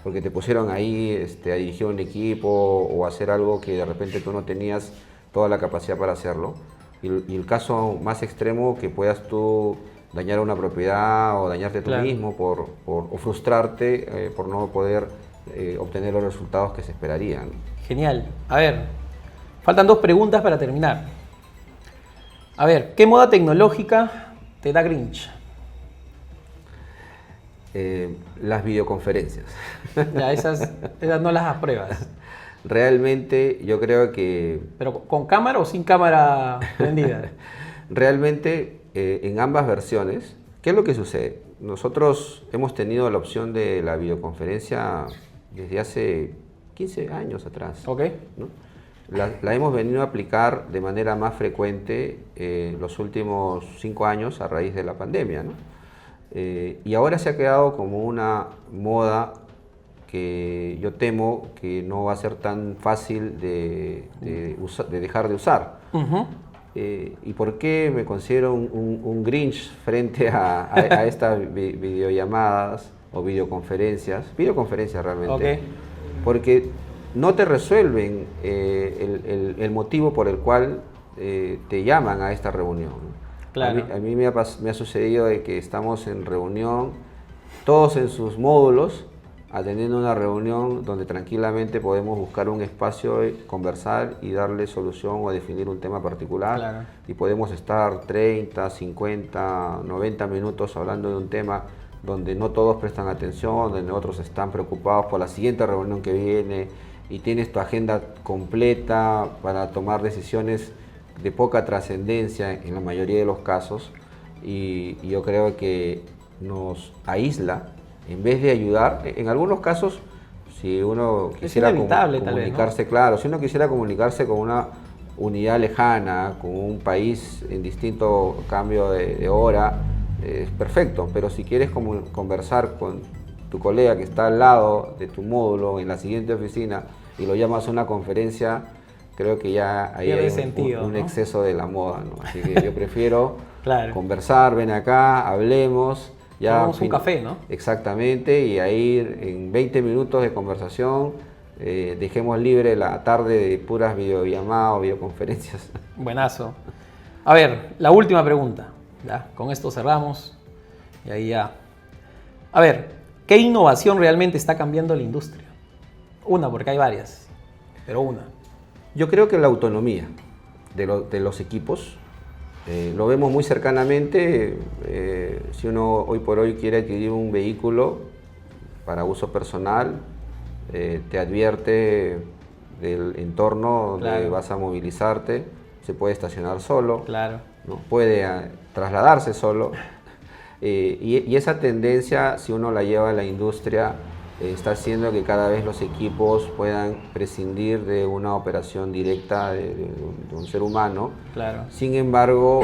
porque te pusieron ahí a dirigir un equipo o a hacer algo que de repente tú no tenías toda la capacidad para hacerlo. Y el caso más extremo, que puedas tú dañar una propiedad o dañarte tú Claro. mismo o frustrarte por no poder obtener los resultados que se esperarían. Genial. A ver, faltan 2 preguntas para terminar. A ver, ¿qué moda tecnológica te da Grinch? Las videoconferencias. Ya, esas no las apruebas. Realmente yo creo que ¿Pero con cámara o sin cámara prendida? realmente en ambas versiones, ¿qué es lo que sucede? Nosotros hemos tenido la opción de la videoconferencia desde hace 15 años atrás, ¿Ok? ¿no? La hemos venido a aplicar de manera más frecuente los últimos 5 años a raíz de la pandemia, ¿no? Y ahora se ha quedado como una moda que yo temo que no va a ser tan fácil de dejar de usar. Ujú. ¿Y por qué me considero un Grinch frente a estas videollamadas o videoconferencias? Videoconferencias realmente. Okay. Porque no te resuelven el motivo por el cual te llaman a esta reunión. Claro. A mí me ha sucedido de que estamos en reunión, todos en sus módulos, atendiendo una reunión donde tranquilamente podemos buscar un espacio, conversar y darle solución o definir un tema particular. Claro. Y podemos estar 30, 50, 90 minutos hablando de un tema donde no todos prestan atención, donde otros están preocupados por la siguiente reunión que viene y tienes tu agenda completa para tomar decisiones de poca trascendencia en la mayoría de los casos, y yo creo que nos aísla en vez de ayudar. En algunos casos, si uno quisiera comunicarse, ¿no? Claro, si uno quisiera comunicarse con una unidad lejana, con un país en distinto cambio de hora, es perfecto, pero si quieres conversar con tu colega que está al lado de tu módulo en la siguiente oficina y lo llamas a una conferencia, creo que ya ahí hay un exceso de la moda, ¿no? Así que yo prefiero claro. conversar, ven acá, hablemos. Tomamos un café, ¿no? Exactamente, y ahí en 20 minutos de conversación dejemos libre la tarde de puras videollamadas o videoconferencias. Buenazo. A ver, la última pregunta. Ya, con esto cerramos y ahí ya. A ver, ¿qué innovación realmente está cambiando la industria? Una, porque hay varias, pero una. Yo creo que la autonomía de los equipos. Lo vemos muy cercanamente. Si uno hoy por hoy quiere adquirir un vehículo para uso personal, te advierte del entorno donde claro. vas a movilizarte, se puede estacionar solo, claro. ¿no? Puede trasladarse solo, y esa tendencia, si uno la lleva a la industria, está haciendo que cada vez los equipos puedan prescindir de una operación directa de un ser humano. Claro. Sin embargo,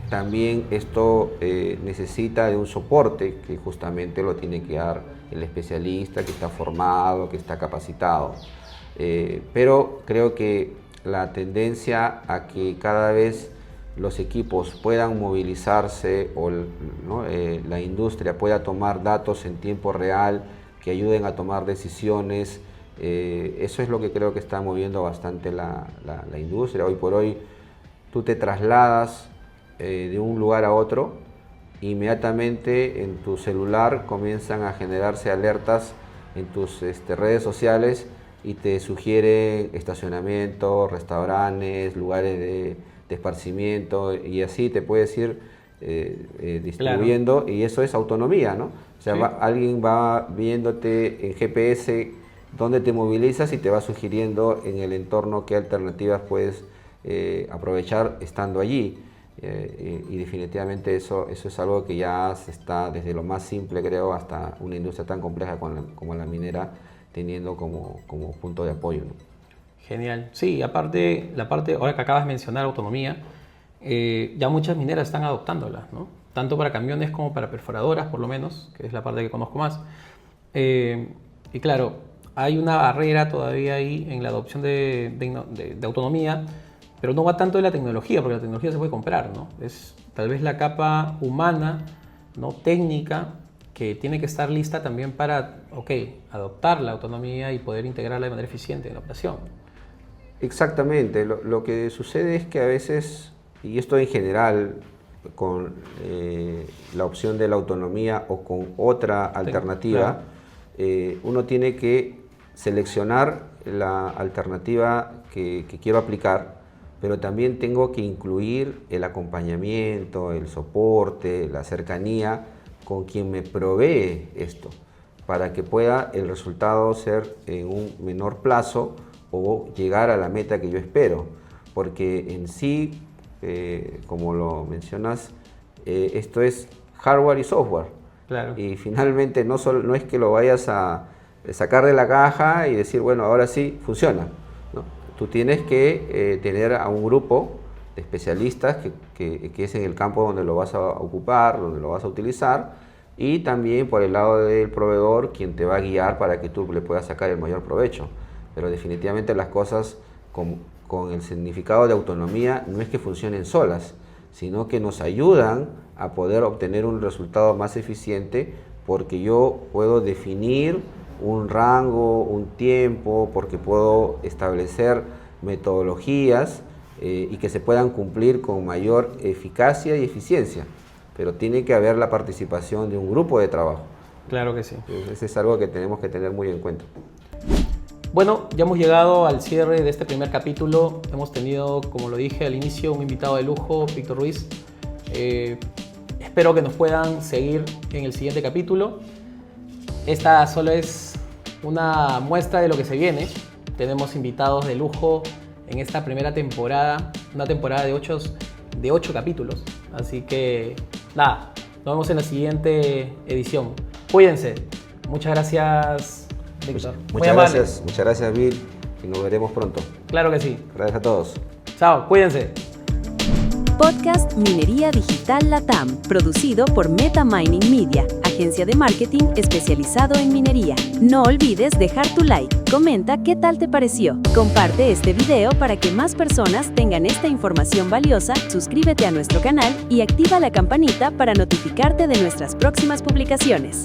también esto necesita de un soporte que justamente lo tiene que dar el especialista que está formado, que está capacitado. Pero creo que la tendencia a que cada vez los equipos puedan movilizarse o ¿no? La industria pueda tomar datos en tiempo real que ayuden a tomar decisiones, eso es lo que creo que está moviendo bastante la industria. Hoy por hoy tú te trasladas de un lugar a otro, inmediatamente en tu celular comienzan a generarse alertas en tus redes sociales y te sugieren estacionamientos, restaurantes, lugares de esparcimiento, y así te puedes ir distribuyendo, claro. Y eso es autonomía, ¿no? O sea, sí. Alguien va viéndote en GPS dónde te movilizas y te va sugiriendo en el entorno qué alternativas puedes aprovechar estando allí. Y definitivamente eso es algo que ya se está desde lo más simple, creo, hasta una industria tan compleja como la minera, teniendo como punto de apoyo, ¿no? Genial. Sí, aparte, ahora que acabas de mencionar autonomía, ya muchas mineras están adoptándola, ¿no? Tanto para camiones como para perforadoras, por lo menos, que es la parte que conozco más. Y claro, hay una barrera todavía ahí en la adopción de autonomía, pero no va tanto de la tecnología, porque la tecnología se puede comprar, ¿no? Es tal vez la capa humana, ¿no? Técnica, que tiene que estar lista también para, adoptar la autonomía y poder integrarla de manera eficiente en la operación. Exactamente. Lo que sucede es que a veces, y esto en general, con la opción de la autonomía o con otra alternativa, claro. Uno tiene que seleccionar la alternativa que quiero aplicar, pero también tengo que incluir el acompañamiento, el soporte, la cercanía con quien me provee esto, para que pueda el resultado ser en un menor plazo o llegar a la meta que yo espero, porque en sí, como lo mencionas, esto es hardware y software. Claro. Y finalmente no es que lo vayas a sacar de la caja y decir, bueno, ahora sí funciona, ¿no? Tú tienes que tener a un grupo de especialistas que es en el campo donde lo vas a ocupar, donde lo vas a utilizar, y también por el lado del proveedor, quien te va a guiar para que tú le puedas sacar el mayor provecho. Pero definitivamente las cosas, con el significado de autonomía no es que funcionen solas, sino que nos ayudan a poder obtener un resultado más eficiente, porque yo puedo definir un rango, un tiempo, porque puedo establecer metodologías y que se puedan cumplir con mayor eficacia y eficiencia, pero tiene que haber la participación de un grupo de trabajo. Claro que sí. Eso es algo que tenemos que tener muy en cuenta. Bueno, ya hemos llegado al cierre de este primer capítulo. Hemos tenido, como lo dije al inicio, un invitado de lujo, Víctor Ruiz. Espero que nos puedan seguir en el siguiente capítulo. Esta solo es una muestra de lo que se viene. Tenemos invitados de lujo en esta primera temporada, una temporada de 8 capítulos. Así que nada, nos vemos en la siguiente edición. Cuídense. Muchas gracias, Víctor. Muchas gracias, Bill, y nos veremos pronto. Claro que sí. Gracias a todos. Chao, cuídense. Podcast Minería Digital LATAM, producido por MetaMining Media, agencia de marketing especializado en minería. No olvides dejar tu like, comenta qué tal te pareció, comparte este video para que más personas tengan esta información valiosa, suscríbete a nuestro canal y activa la campanita para notificarte de nuestras próximas publicaciones.